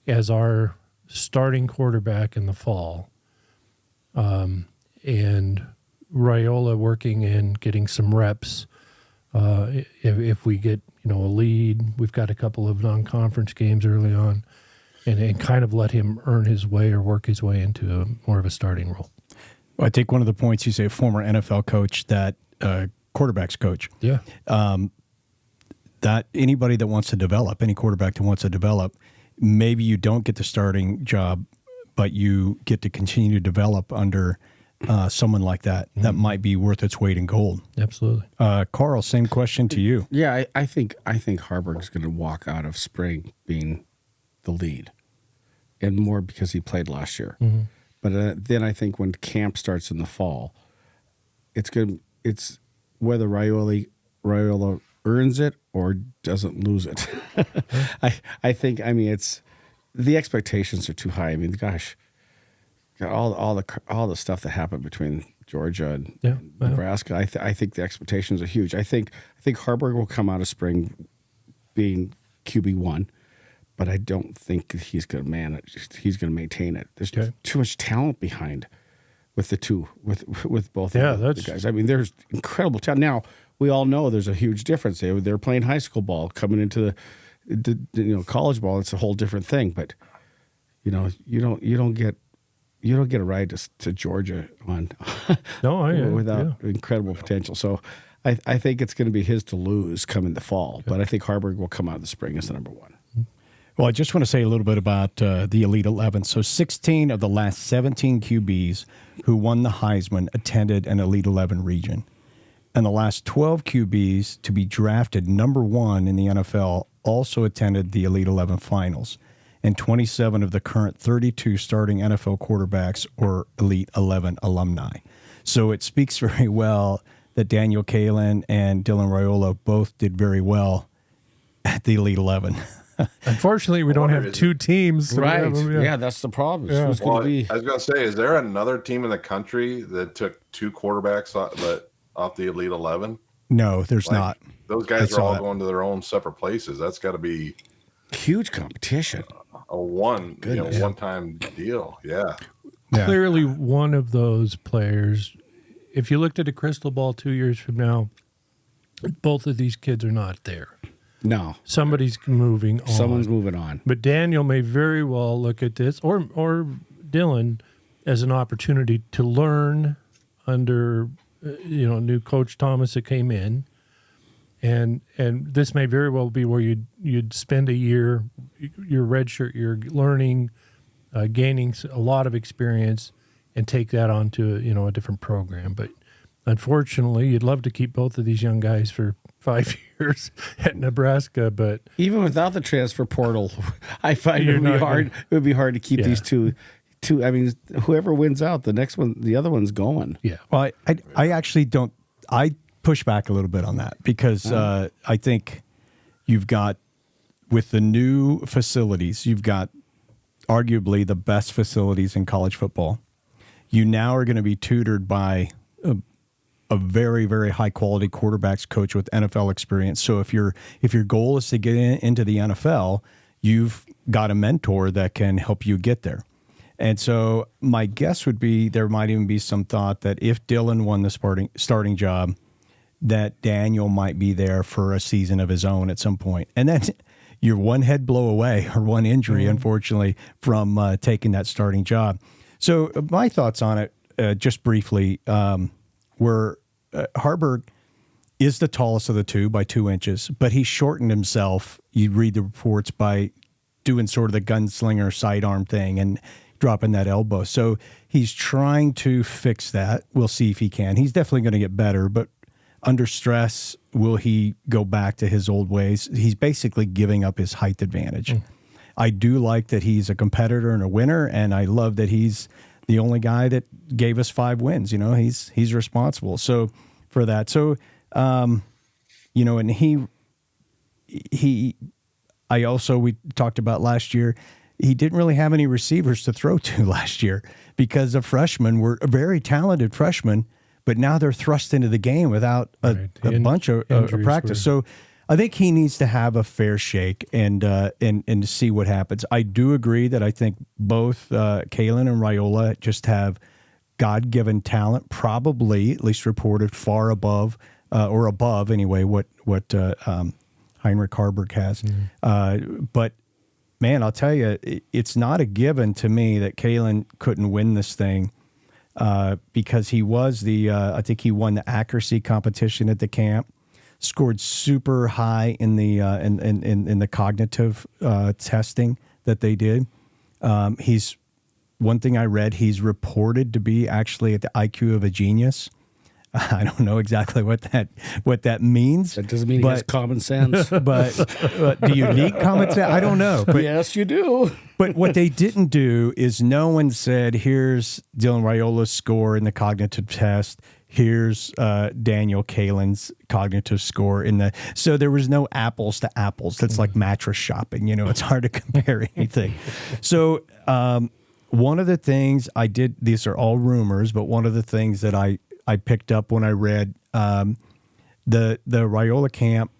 as our starting quarterback in the fall, and Raiola working and getting some reps. If we get a lead, we've got a couple of non-conference games early on, and kind of let him earn his way or work his way into more of a starting role. Well, I take one of the points you say, former NFL coach, that quarterbacks coach. Yeah. That anybody that wants to develop, any quarterback that wants to develop, maybe you don't get the starting job, but you get to continue to develop under someone like that. That might be worth its weight in gold. Absolutely. Karl, same question to you. Yeah, I think Haarberg's going to walk out of spring being the lead, and more because he played last year. Mm-hmm. But then I think when camp starts in the fall, it's whether Raiola earns it or doesn't lose it. I think it's the expectations are too high. I mean, gosh, all the stuff that happened between Georgia and Nebraska. I think the expectations are huge. I think Haarberg will come out of spring being QB1, but I don't think he's going to manage. He's going to maintain it. There's too much talent behind with the two, with both of the guys. I mean, there's incredible talent. Now, we all know there's a huge difference. They're playing high school ball, coming into the college ball. It's a whole different thing. But you don't get a ride to Georgia on without incredible potential. So I think it's going to be his to lose coming the fall. But I think Haarberg will come out of the spring as the number one. Well, I just want to say a little bit about the Elite 11. So 16 of the last 17 QBs who won the Heisman attended an Elite 11 region. And the last 12 QBs to be drafted number one in the NFL also attended the Elite 11 finals. And 27 of the current 32 starting NFL quarterbacks were Elite 11 alumni. So it speaks very well that Daniel Kaelin and Dylan Raiola both did very well at the Elite 11. Unfortunately, we don't have two teams. Right. Yeah, that's the problem. Yeah. Well, I was going to say, is there another team in the country that took two quarterbacks off the Elite 11? No, there's not. Those guys are all going to their own separate places. That's got to be huge competition. A one-time deal. Yeah. Clearly, one of those players, if you looked at a crystal ball 2 years from now, both of these kids are not there. No. Somebody's moving on. Someone's moving on. But Daniel may very well look at this, or Dylan, as an opportunity to learn under new coach Thomas that came in. And this may very well be where you'd spend a year, your redshirt, you're learning, gaining a lot of experience, and take that on to a different program. But unfortunately, you'd love to keep both of these young guys for 5 years at Nebraska. But even without the transfer portal, I find it would be hard. It would be hard to keep these two two. I mean, whoever wins out, the next one, the other one's going. Yeah. Well, I actually don't. I push back a little bit on that because I think you've got, with the new facilities, you've got arguably the best facilities in college football. You now are going to be tutored by a very, very high quality quarterbacks coach with NFL experience. So if your goal is to get into the NFL, you've got a mentor that can help you get there. And so my guess would be there might even be some thought that if Dylan won the starting job, that Daniel might be there for a season of his own at some point. And then you're one head blow away or one injury, unfortunately, from taking that starting job. So my thoughts on it, just briefly, were Haarberg is the tallest of the two by 2 inches, but he shortened himself, you read the reports, by doing sort of the gunslinger sidearm thing and dropping that elbow. So he's trying to fix that. We'll see if he can. He's definitely going to get better, but under stress, will he go back to his old ways? He's basically giving up his height advantage. I do like that he's a competitor and a winner, and I love that he's the only guy that gave us 5 wins. You know, he's responsible. So for that, you know, and we talked about last year, he didn't really have any receivers to throw to last year because the freshmen were very talented freshmen, but now they're thrust into the game without a bunch of practice. So I think he needs to have a fair shake and to see what happens. I do agree that I think both Kaelin and Raiola just have God-given talent, probably, at least reported, far above or above anyway what Heinrich Haarberg has. But man, I'll tell you, it's not a given to me that Kaelin couldn't win this thing because he was I think he won the accuracy competition at the camp, scored super high in the in the cognitive testing that they did. He's, one thing I read, he's reported to be actually at the IQ of a genius. I don't know exactly what that means. That doesn't mean he has common sense. But do you need common sense? I don't know. But, yes, you do. But what they didn't do is no one said, here's Dylan Raiola's score in the cognitive test. Here's Daniel Kaelin's cognitive score so there was no apples to apples. That's like mattress shopping. You know, it's hard to compare anything. So one of the things I did, these are all rumors, but one of the things that I picked up when I read the Raiola camp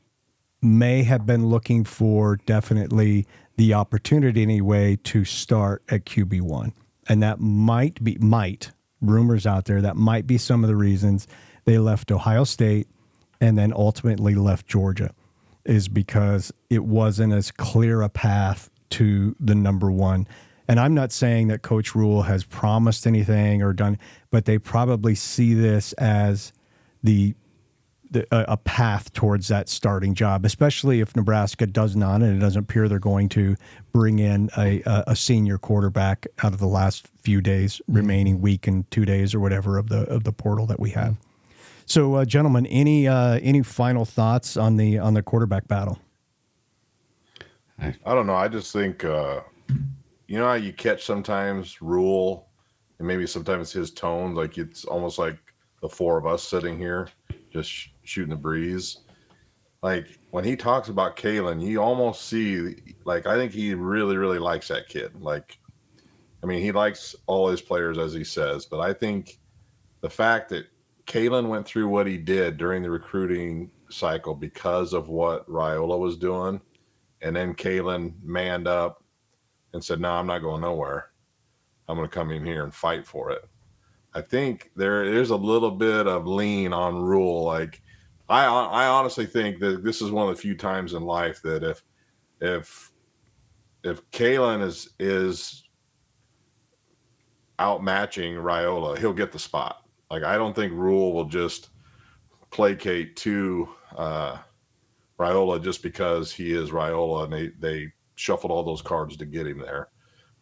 may have been looking for definitely the opportunity anyway to start at QB1. And that might, rumors out there, that might be some of the reasons they left Ohio State and then ultimately left Georgia, is because it wasn't as clear a path to the number one. And I'm not saying that Coach Rule has promised anything or done, but they probably see this as a path towards that starting job, especially if Nebraska does not, and it doesn't appear they're going to bring in a senior quarterback out of the last few days, remaining week and 2 days or whatever of the portal that we have. So, gentlemen, any final thoughts on the quarterback battle? I don't know. I just think. You know how you catch sometimes Rule, and maybe sometimes his tones, like it's almost like the four of us sitting here just shooting the breeze. Like when he talks about Kaelin, you almost see, like, I think he really, really likes that kid. Like, I mean, he likes all his players, as he says, but I think the fact that Kaelin went through what he did during the recruiting cycle because of what Raiola was doing, and then Kaelin manned up and said, no, I'm not going nowhere. I'm going to come in here and fight for it. I think there's a little bit of lean on Rule. Like, I honestly think that this is one of the few times in life that if Kaelin is outmatching Raiola, he'll get the spot. Like, I don't think Rule will just placate to Raiola just because he is Raiola and they shuffled all those cards to get him there.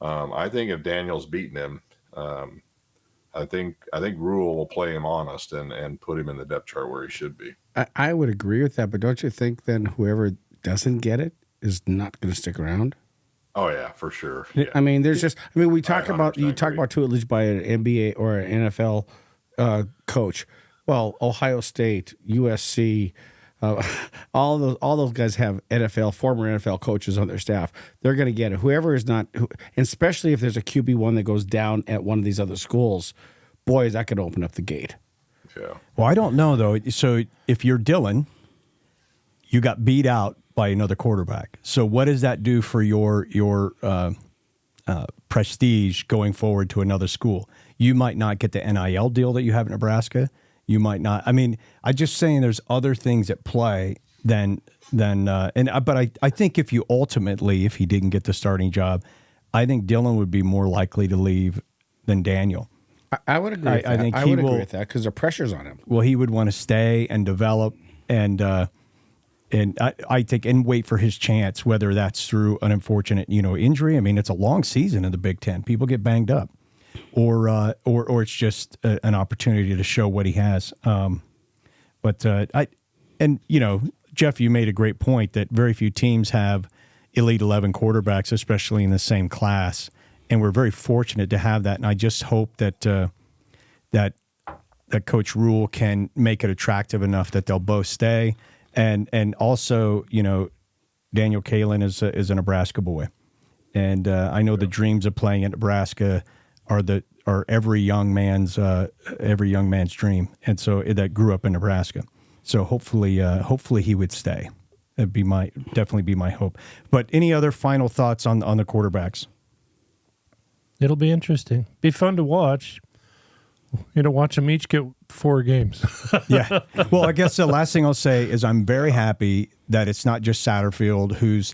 I think if Daniel's beating him, I think Rule will play him honest and put him in the depth chart where he should be. I would agree with that, but don't you think then whoever doesn't get it is not going to stick around? Oh yeah, for sure. Yeah. I mean, there's just. I mean, we talk I about you 100% talk agree. about tutelage by an NBA or an NFL coach. Well, Ohio State, USC, all those guys have former NFL coaches on their staff. They're going to get it. Whoever is not, especially if there's a QB1 that goes down at one of these other schools, boy, is that going to open up the gate. Yeah. Well, I don't know though. So if you're Dylan, you got beat out by another quarterback. So what does that do for your prestige going forward to another school? You might not get the NIL deal that you have in Nebraska. You might not. I mean, I'm just saying there's other things at play than but I think if he didn't get the starting job, I think Dylan would be more likely to leave than Daniel. I would agree with that. I think I he would will- agree with that because the pressure's on him. Well, he would want to stay and develop and I think and wait for his chance, whether that's through an unfortunate injury. I mean, it's a long season in the Big Ten. People get banged up, or it's just an opportunity to show what he has. Jeff, you made a great point that very few teams have Elite 11 quarterbacks, especially in the same class, and we're very fortunate to have that. And I just hope that that Coach Rule can make it attractive enough that they'll both stay. And also, Daniel Kaelin is a Nebraska boy, and I know the dreams of playing at Nebraska are every young man's dream, and so that grew up in Nebraska. So hopefully he would stay. That'd be definitely be my hope. But any other final thoughts on the quarterbacks? It'll be interesting. Be fun to watch. Watch them each get 4 games. Yeah. Well, I guess the last thing I'll say is I'm very happy that it's not just Satterfield who's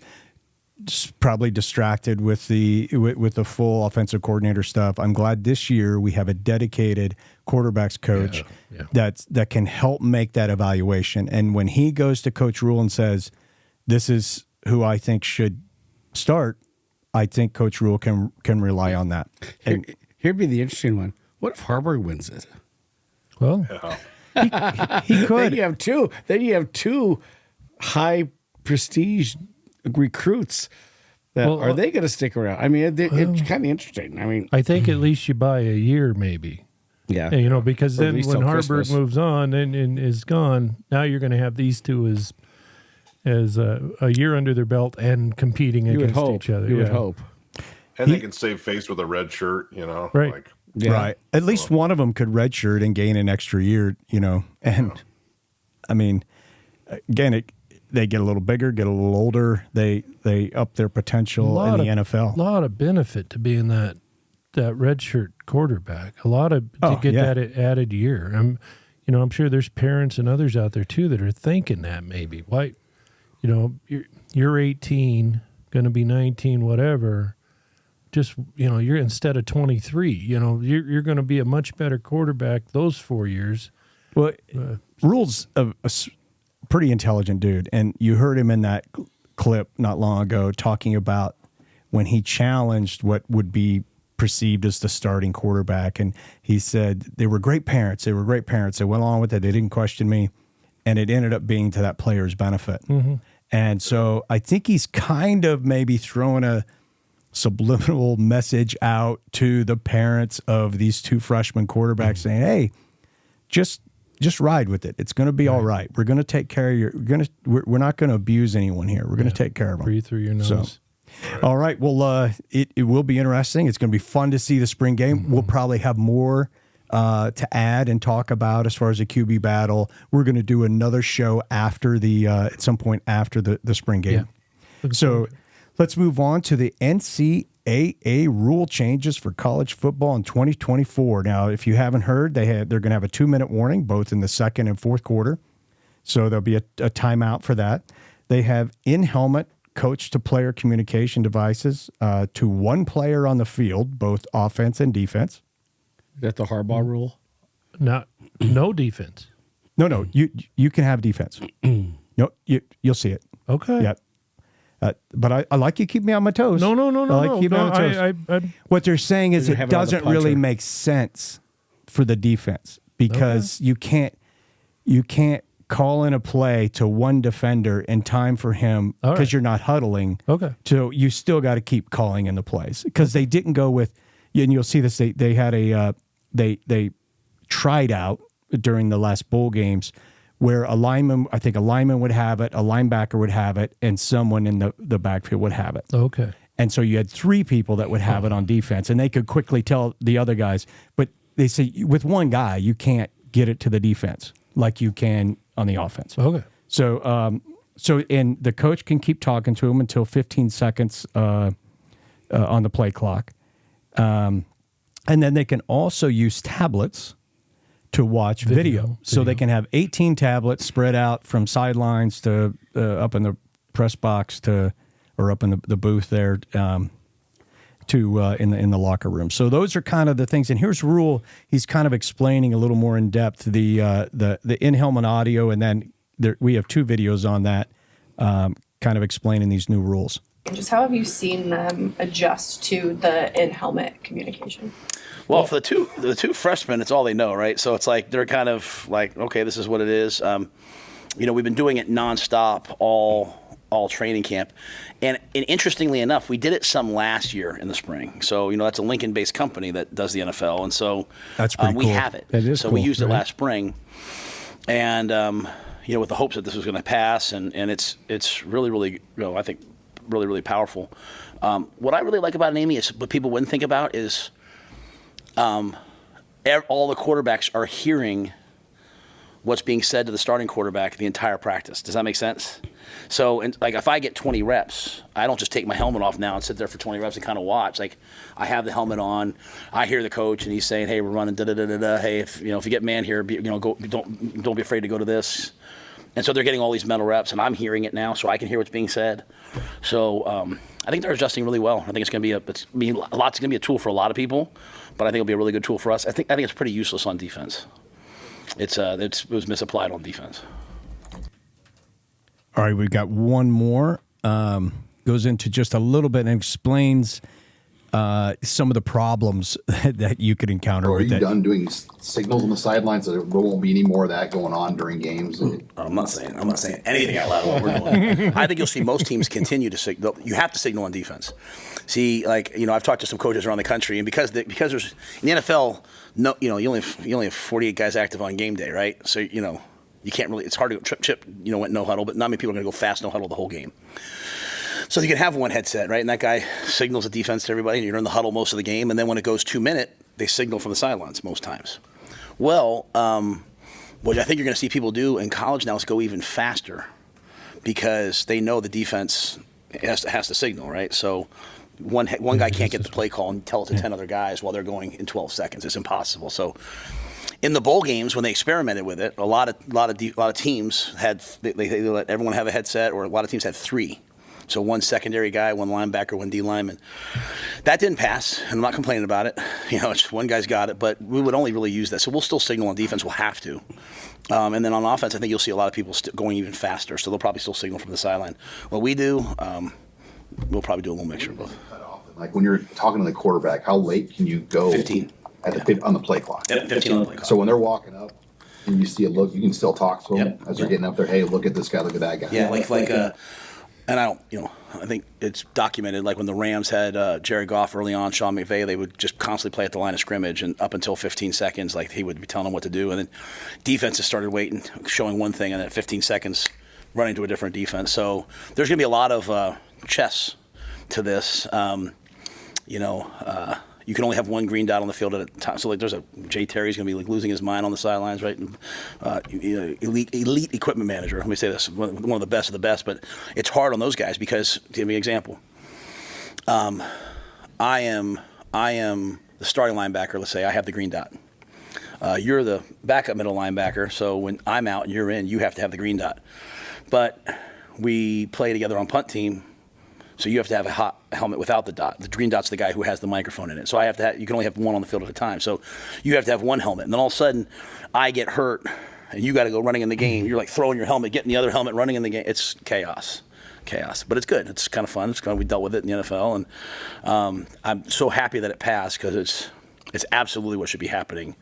probably distracted with the full offensive coordinator stuff. I'm glad this year we have a dedicated quarterbacks coach that can help make that evaluation. And when he goes to Coach Rule and says, "This is who I think should start," I think Coach Rule can rely on that. And Here'd be the interesting one. What if Haarberg wins it? Well, he could. Then you have two high prestige recruits. Are they going to stick around? I mean, it's kind of interesting. I mean, I think at least you buy a year, maybe. yeah, Because Or at then least when till Haarberg Christmas. moves on and is gone, now you're going to have these two as a year under their belt and competing You would against hope. each other. You would hope. And they can save face with a red shirt, Right. Like, Yeah. Right. At least one of them could redshirt and gain an extra year, And I mean, again, they get a little bigger, get a little older. They up their potential in the NFL. A lot of benefit to being that redshirt quarterback. To get that added year. I'm sure there's parents and others out there too that are thinking that maybe. Why, you're 18, going to be 19, whatever. Just you're instead of 23. You're going to be a much better quarterback those 4 years. Well, Rule's a pretty intelligent dude, and you heard him in that clip not long ago talking about when he challenged what would be perceived as the starting quarterback, and he said they were great parents. They went along with it. They didn't question me, and it ended up being to that player's benefit. Mm-hmm. And so I think he's kind of maybe throwing a subliminal message out to the parents of these two freshman quarterbacks saying, "Hey, just ride with it. It's going to be all right. We're going to take care of we're not going to abuse anyone here. We're going to take care of them." Breathe through your nose. So, all right. Well, it will be interesting. It's going to be fun to see the spring game. We'll probably have more to add and talk about as far as the QB battle. We're going to do another show after at some point after the spring game. Yeah. So let's move on to the NCAA rule changes for college football in 2024. Now, if you haven't heard, they're going to have a 2-minute warning both in the second and fourth quarter. So there'll be a timeout for that. They have in-helmet coach-to-player communication devices to one player on the field, both offense and defense. Is that the Harbaugh rule? No defense. No, you can have defense. No, you'll see it. Okay. Yep. But I like you keep me on my toes. No. I like keep me on my toes. What they're saying is Does it have it another doesn't really puncher? make sense for the defense because you can't call in a play to one defender in time for him All because right. you're not huddling. Okay. So you still got to keep calling in the plays because they didn't go with, and you'll see this. They had they tried out during the last bowl games where a lineman would have it, a linebacker would have it, and someone in the backfield would have it. Okay. And so you had 3 people that would have it on defense, and they could quickly tell the other guys. But they say with one guy, you can't get it to the defense like you can on the offense. Okay. So, and the coach can keep talking to him until 15 seconds on the play clock. And then they can also use tablets to watch video. So they can have 18 tablets spread out from sidelines to up in the press box or up in the booth there to in the locker room. So those are kind of the things. And here's Rule. He's kind of explaining a little more in depth the in-helmet audio, and then we have 2 videos on that, kind of explaining these new rules. Just how have you seen them adjust to the in-helmet communication? Well, for the two freshmen, it's all they know, right? So it's like they're kind of like, okay, this is what it is. We've been doing it nonstop all training camp, and interestingly enough, we did it some last year in the spring. So that's a Lincoln-based company that does the NFL, and so that's pretty we cool. have it. That is so cool, we used it right? last spring, and with the hopes that this was going to pass, and it's really, really, I think really, really powerful. What I really like about it, Amy, is what people wouldn't think about is all the quarterbacks are hearing what's being said to the starting quarterback the entire practice. Does that make sense? So, if I get 20 reps, I don't just take my helmet off now and sit there for 20 reps and kind of watch. Like, I have the helmet on. I hear the coach, and he's saying, "Hey, we're running da da da da da. Hey, if you get man here, go. Don't be afraid to go to this." And so they're getting all these mental reps, and I'm hearing it now, so I can hear what's being said. So I think they're adjusting really well. I think it's going to be lots going to be a tool for a lot of people, but I think it'll be a really good tool for us. I think it's pretty useless on defense. It was misapplied on defense. All right, we've got one more. Goes into just a little bit and explains some of the problems that you could encounter. Or are with you that. done doing signals on the sidelines so there won't be any more of that going on during games? I'm not saying anything out loud what we're doing. I think you'll see most teams continue to signal. You have to signal on defense. See, I've talked to some coaches around the country, and because there's in the NFL, you only have 48 guys active on game day, right? So you can't really. It's hard to go chip. Went no huddle, but not many people are going to go fast no huddle the whole game. So you can have one headset, right? And that guy signals the defense to everybody, and you're in the huddle most of the game. And then when it goes 2 minute, they signal from the sidelines most times. Well, what I think you're going to see people do in college now is go even faster because they know the defense has to signal, right? So one guy can't get the play call and tell it to 10 other guys while they're going in 12 seconds. It's impossible. So in the bowl games, when they experimented with it, a lot of teams had they let everyone have a headset, or a lot of teams had 3. So one secondary guy, one linebacker, one D lineman. That didn't pass, and I'm not complaining about it. It's one guy's got it, but we would only really use that. So we'll still signal on defense. We'll have to. And then on offense, I think you'll see a lot of people going even faster. So they'll probably still signal from the sideline. What we do, we'll probably do a little mixture of both. Like when you're talking to the quarterback, how late can you go? 15. On the play clock. Yep, 15 on the play clock. So when they're walking up and you see a look, you can still talk to them Yep. as they're getting up there. Hey, look at this guy. Look at that guy. Yeah, and I think it's documented, like when the Rams had Jared Goff early on, Sean McVay, they would just constantly play at the line of scrimmage, and up until 15 seconds, like he would be telling them what to do. And then defenses started waiting, showing one thing, and then at 15 seconds, running to a different defense. So there's going to be a lot of chess to this. You can only have one green dot on the field at a time. So there's Jay Terry's going to be losing his mind on the sidelines, right? Elite equipment manager. Let me say this, one of the best. But it's hard on those guys because, to give me an example, I am the starting linebacker. Let's say I have the green dot. You're the backup middle linebacker. So when I'm out and you're in, you have to have the green dot. But we play together on punt team. So you have to have a hot helmet without the dot. The green dot's the guy who has the microphone in it. So you can only have one on the field at a time. So you have to have one helmet. And then all of a sudden, I get hurt, and you got to go running in the game. You're like throwing your helmet, getting the other helmet, running in the game. It's chaos. But it's good. It's kind of fun. We dealt with it in the NFL, and I'm so happy that it passed because It's absolutely what should be happening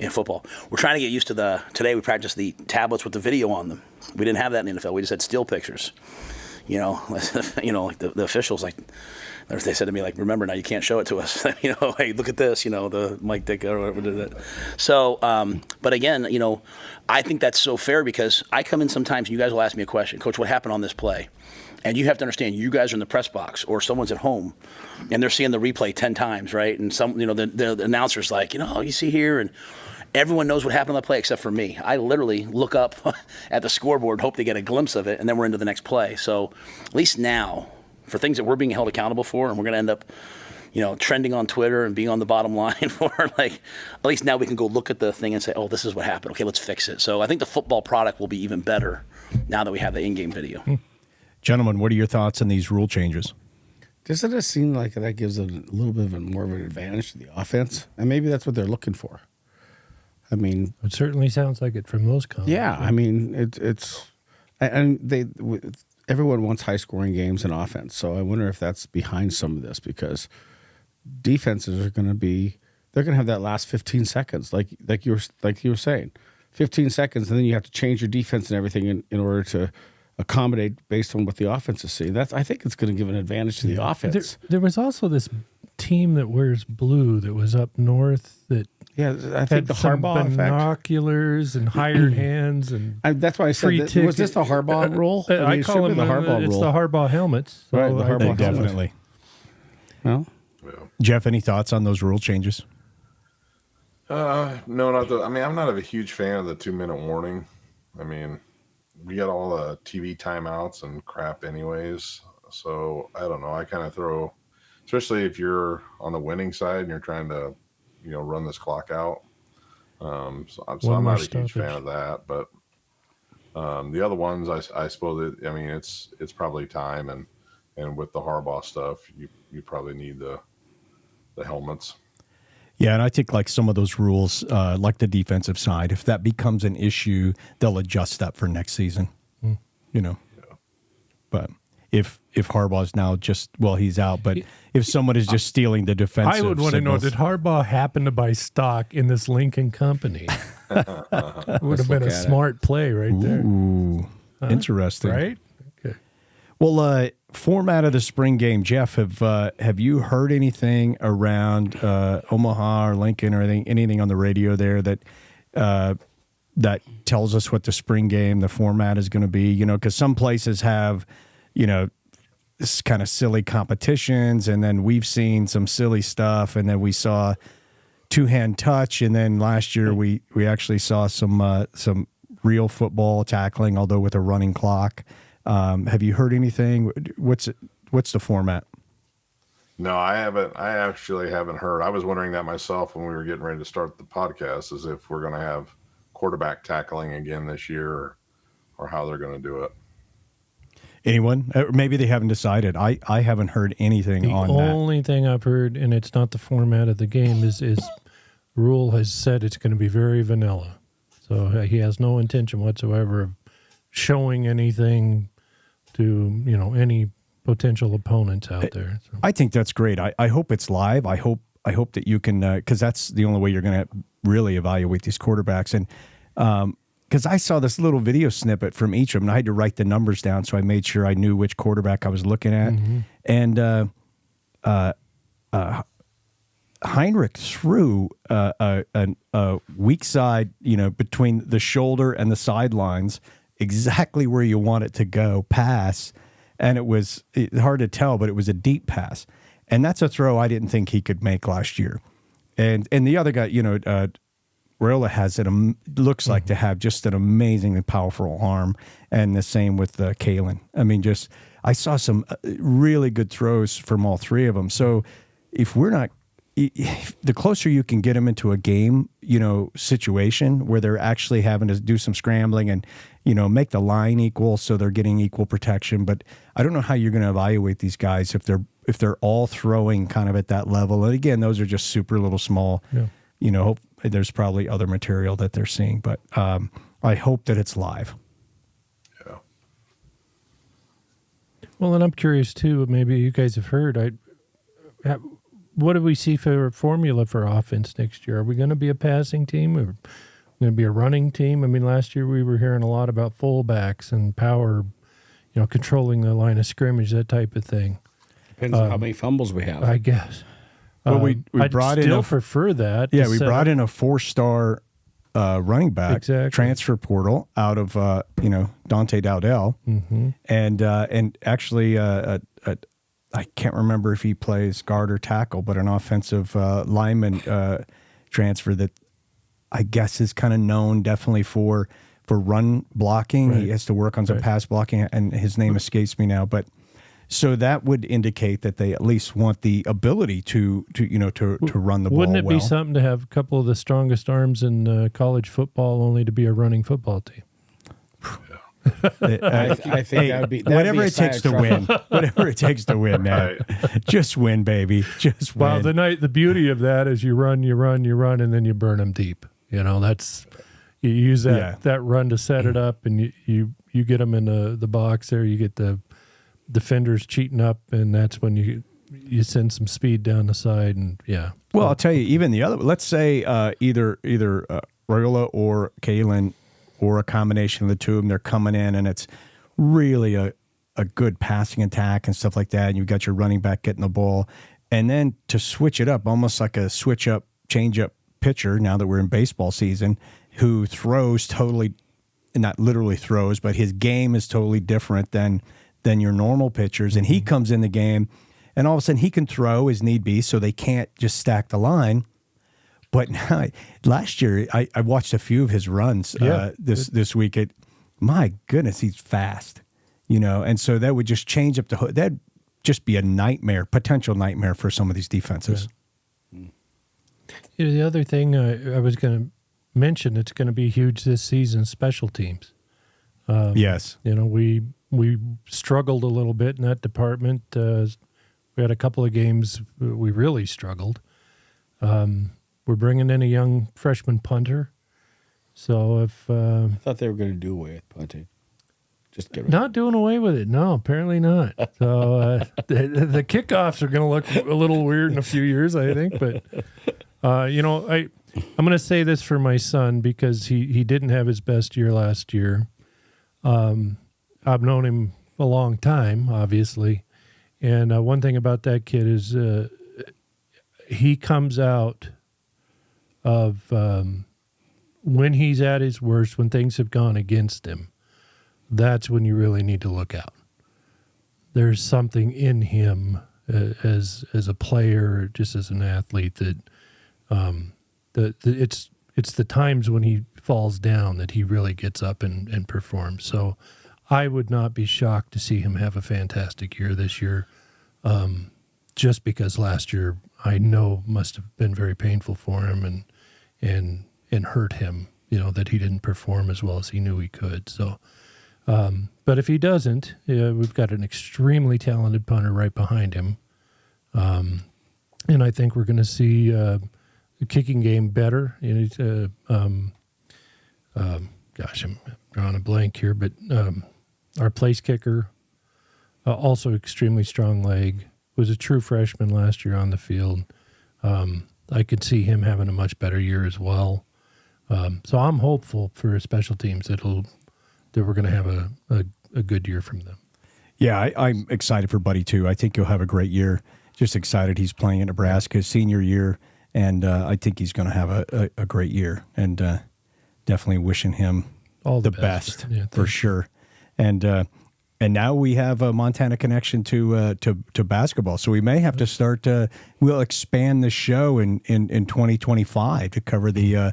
in football. We're trying to get used to today we practiced the tablets with the video on them. We didn't have that in the NFL. We just had still pictures. Like the officials, like they said to me, like, remember now you can't show it to us. Hey, look at this. The Mike Dick or whatever did that. So, but again, I think that's so fair because I come in sometimes and you guys will ask me a question, Coach, what happened on this play? And you have to understand, you guys are in the press box or someone's at home and they're seeing the replay 10 times, right? And the announcer's like, you see here, and everyone knows what happened on the play except for me. I literally look up at the scoreboard, hope they get a glimpse of it, and then we're into the next play. So at least now, for things that we're being held accountable for, and we're going to end up, trending on Twitter and being on the bottom line for, at least now we can go look at the thing and say, oh, this is what happened. Okay, let's fix it. So I think the football product will be even better now that we have the in-game video. Gentlemen, what are your thoughts on these rule changes? Doesn't it seem like that gives a little bit more of an advantage to the offense? And maybe that's what they're looking for. I mean, it certainly sounds like it from those comments. Yeah, I mean, everyone wants high-scoring games and offense. So I wonder if that's behind some of this because defenses are going to have that last 15 seconds, like you were saying, 15 seconds, and then you have to change your defense and everything in order to accommodate based on what the offense is seeing. I think it's going to give an advantage to the offense. There was also this team that wears blue that was up north that I think the Harbaugh binoculars and hired hands and that's why I said was this the Harbaugh rule? I call them the Harbaugh rule. It's the Harbaugh helmets. So right, the Harbaugh definitely. Well, Jeff, any thoughts on those rule changes? No, not the. I mean, I'm not a huge fan of the 2-minute warning. I mean, we got all the TV timeouts and crap anyways. So I don't know. I kind of throw, especially if you're on the winning side and you're trying to, run this clock out. So I'm not a huge fan of that. But the other ones, I suppose it's probably time and with the Harbaugh stuff, you probably need the helmets. Yeah, and I think like some of those rules, like the defensive side, if that becomes an issue, they'll adjust that for next season. Yeah. But if Harbaugh's now he's out, but if someone is just stealing the defensive I would want signals, to know, did Harbaugh happen to buy stock in this Lincoln company? Would have been a smart play right there. Ooh, interesting. Right? Okay. Well, format of the spring game, Jeff. Have you heard anything around Omaha or Lincoln or anything on the radio there that tells us what the spring game, the format is going to be? Because some places have, this kind of silly competitions, and then we've seen some silly stuff, and then we saw two-hand touch, and then last year we actually saw some real football tackling, although with a running clock. Have you heard anything? What's the format? No, I haven't. I actually haven't heard. I was wondering that myself when we were getting ready to start the podcast, as if we're going to have quarterback tackling again this year, or how they're going to do it. Anyone? Maybe they haven't decided. I haven't heard anything on that. The only thing I've heard, and it's not the format of the game, is Rule has said it's going to be very vanilla. So he has no intention whatsoever of showing anything to any potential opponents out there. So. I think that's great. I hope it's live. I hope that you can, because that's the only way you're going to really evaluate these quarterbacks. And because I saw this little video snippet from each of them, and I had to write the numbers down, so I made sure I knew which quarterback I was looking at. Mm-hmm. And Heinrich threw a weak side, between the shoulder and the sidelines, exactly where you want it to go, pass. And it was hard to tell, but it was a deep pass. And that's a throw I didn't think he could make last year. And the other guy, Raiola has looks like to have just an amazingly powerful arm, and the same with Kaelin. I mean, I saw some really good throws from all three of them. So if we're not, the closer you can get them into a game, situation where they're actually having to do some scrambling and, make the line equal so they're getting equal protection. But I don't know how you're going to evaluate these guys if they're all throwing kind of at that level. And again, those are just super little small, hope there's probably other material that they're seeing, but I hope that it's live. Yeah. Well, and I'm curious too, maybe you guys have heard, what do we see for a formula for offense next year? Are we going to be a passing team or going to be a running team? I mean, last year we were hearing a lot about fullbacks and power, controlling the line of scrimmage, that type of thing. Depends on how many fumbles we have. I guess. Well, we brought I'd in still prefer that. Yeah, we brought in a 4-star running back, Exactly. transfer portal out of Dante Dowdell, and actually I can't remember if he plays guard or tackle, but an offensive lineman transfer that I guess is kind of known definitely for run blocking. Right. He has to work on some pass blocking, and his name escapes me now. But so that would indicate that they at least want the ability to run the ball. Wouldn't it well. be something to have a couple of the strongest arms in college football only to be a running football team? I think that would be whatever it takes to win. Whatever it takes to win, man. Just win, baby. Just win. Well, the beauty of that is you run, and then you burn them deep. That's you use that run to set it up, and you get them in the box there. You get the defenders cheating up, and that's when you send some speed down the side, and Well, I'll tell you, even the other. Let's say either Raiola or Kaelin, or a combination of the two of them, they're coming in, and it's really a good passing attack and stuff like that, and you've got your running back getting the ball. And then to switch it up, almost like a switch-up, change-up pitcher, now that we're in baseball season, who throws totally, not literally throws, but his game is totally different than your normal pitchers. And he comes in the game, and all of a sudden he can throw as need be, so they can't just stack the line. But now, last year, I watched a few of his runs this week. My goodness, he's fast, and so that would just change up that'd just be a nightmare, potential nightmare for some of these defenses. The other thing I was going to mention, it's going to be huge this season, special teams. Yes. We struggled a little bit in that department. We had a couple of games we really struggled. We're bringing in a young freshman punter. So if I thought they were going to do away with punting. Just get rid not doing away with it. No, apparently not. So the kickoffs are going to look a little weird in a few years, I think. But I'm going to say this for my son because he didn't have his best year last year. I've known him a long time, obviously, and one thing about that kid is he comes out of when he's at his worst, when things have gone against him, that's when you really need to look out. There's something in him as a player, just as an athlete, that it's the times when he falls down that he really gets up and performs. So I would not be shocked to see him have a fantastic year this year, just because last year I know must have been very painful for him and hurt him, that he didn't perform as well as he knew he could. So, but if he doesn't, we've got an extremely talented punter right behind him. And I think we're going to see the kicking game better. I'm drawing a blank here, but our place kicker, also extremely strong leg, was a true freshman last year on the field. I could see him having a much better year as well. So I'm hopeful for special teams that we're going to have a good year from them. Yeah, I'm excited for Buddy too. I think he'll have a great year. Just excited he's playing at Nebraska, senior year, and I think he's going to have a great year. And definitely wishing him all the best for sure. And now we have a Montana connection to basketball, so we may have to start. We'll expand the show in 2025 to cover the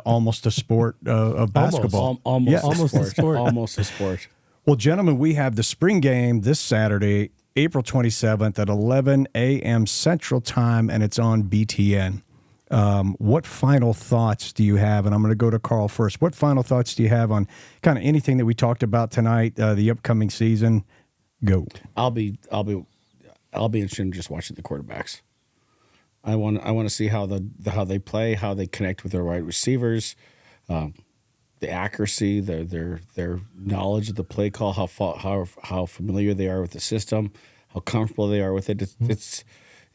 almost a sport of basketball. Almost a sport. Well, gentlemen, we have the spring game this Saturday, April 27th at 11 a.m. Central Time, and it's on BTN. What final thoughts do you have? And I'm going to go to Karl first. What final thoughts do you have on kind of anything that we talked about tonight, the upcoming season? Go. I'll be interested in just watching the quarterbacks. I want to see how they play, how they connect with their wide receivers, the accuracy, their knowledge of the play call, how familiar they are with the system, how comfortable they are with it. It's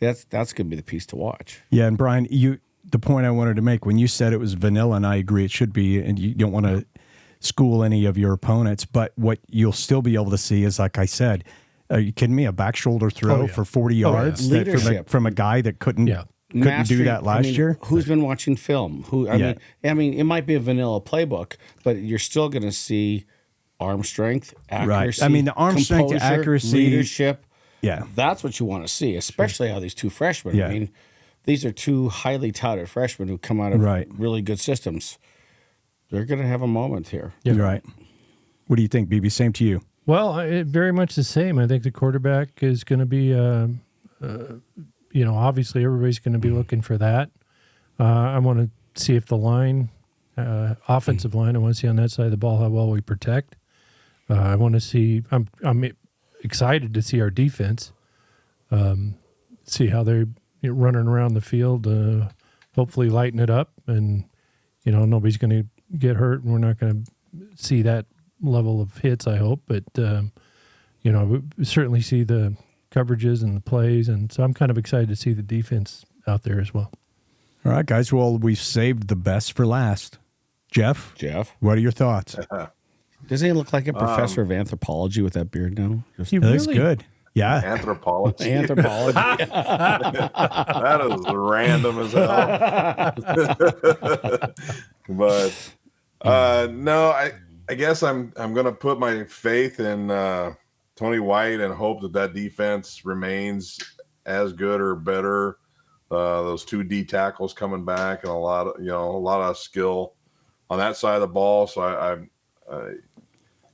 that's going to be the piece to watch. Yeah, and Brian, the point I wanted to make when you said it was vanilla, and I agree it should be, and you don't want to school any of your opponents, but what you'll still be able to see is, like I said, are you kidding me? A back shoulder throw for 40 yards from a guy that couldn't do that last year. Who's been watching film? I mean, it might be a vanilla playbook, but you're still going to see arm strength, accuracy. Right. I mean, the arm strength, accuracy, leadership. Yeah, that's what you want to see, especially how these two freshmen. Yeah. I mean, these are two highly touted freshmen who come out of really good systems. They're going to have a moment here. Yeah. Right. What do you think, BB? Same to you. Well, very much the same. I think the quarterback is going to be, obviously everybody's going to be looking for that. I want to see if the line, offensive line, I want to see on that side of the ball how well we protect. I want to see. I'm excited to see our defense. See how they're running around the field. Hopefully, lighten it up, and nobody's going to get hurt, and we're not going to see that level of hits, I hope, but we certainly see the coverages and the plays, and so I'm kind of excited to see the defense out there as well. All right, guys. Well, we've saved the best for last. Jeff, what are your thoughts? Doesn't he look like a professor of anthropology with that beard now? He looks good. Yeah. Anthropology. Anthropology. That is random as hell. But no, I guess I'm going to put my faith in Tony White and hope that defense remains as good or better. Those two D tackles coming back and a lot of skill on that side of the ball. So I'm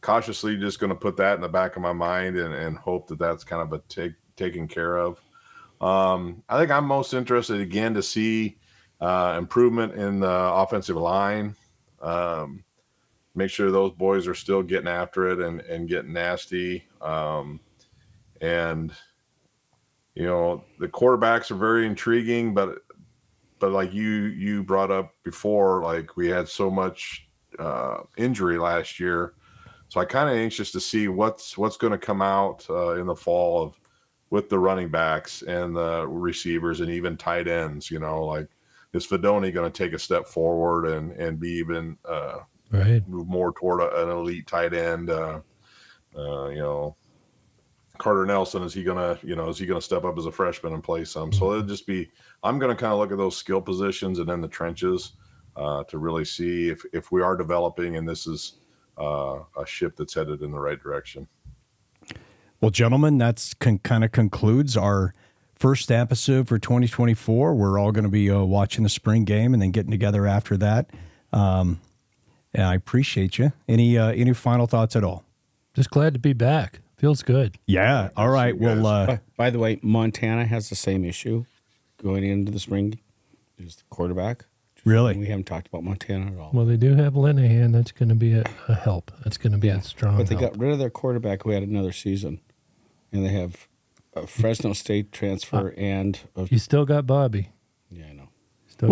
cautiously just going to put that in the back of my mind and hope that's kind of taken care of. I think I'm most interested again to see improvement in the offensive line. Make sure those boys are still getting after it and getting nasty. And the quarterbacks are very intriguing, but like you brought up before, like we had so much injury last year. So I kind of anxious to see what's going to come out in the fall with the running backs and the receivers and even tight ends. Like is Fedoni going to take a step forward and be even move more toward an elite tight end? Carter Nelson, is he going to step up as a freshman and play some? So it'll just be, I'm going to kind of look at those skill positions and then the trenches to really see if we are developing and this is a ship that's headed in the right direction. Well, gentlemen, that's kind of concludes our first episode for 2024. We're all going to be watching the spring game and then getting together after that. And I appreciate you. Any final thoughts at all? Just glad to be back. Feels good. Yeah. All right. Well, by the way, Montana has the same issue going into the spring. Is the quarterback. Really? We haven't talked about Montana at all. Well, they do have Linehan. That's going to be a help. That's going to be a strong But they help. got rid of their quarterback who had another season. And they have a Fresno State transfer and... You still got Bobby. Yeah, I know.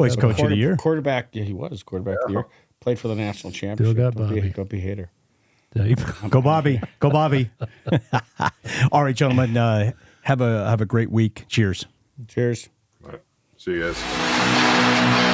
He's coach of the year. Quarterback, yeah, he was quarterback of the year. Played for the national championship. Still got Bobby. Don't be a hater. Go Bobby. Go Bobby. All right, gentlemen. Have a great week. Cheers. Cheers. All right. See you guys.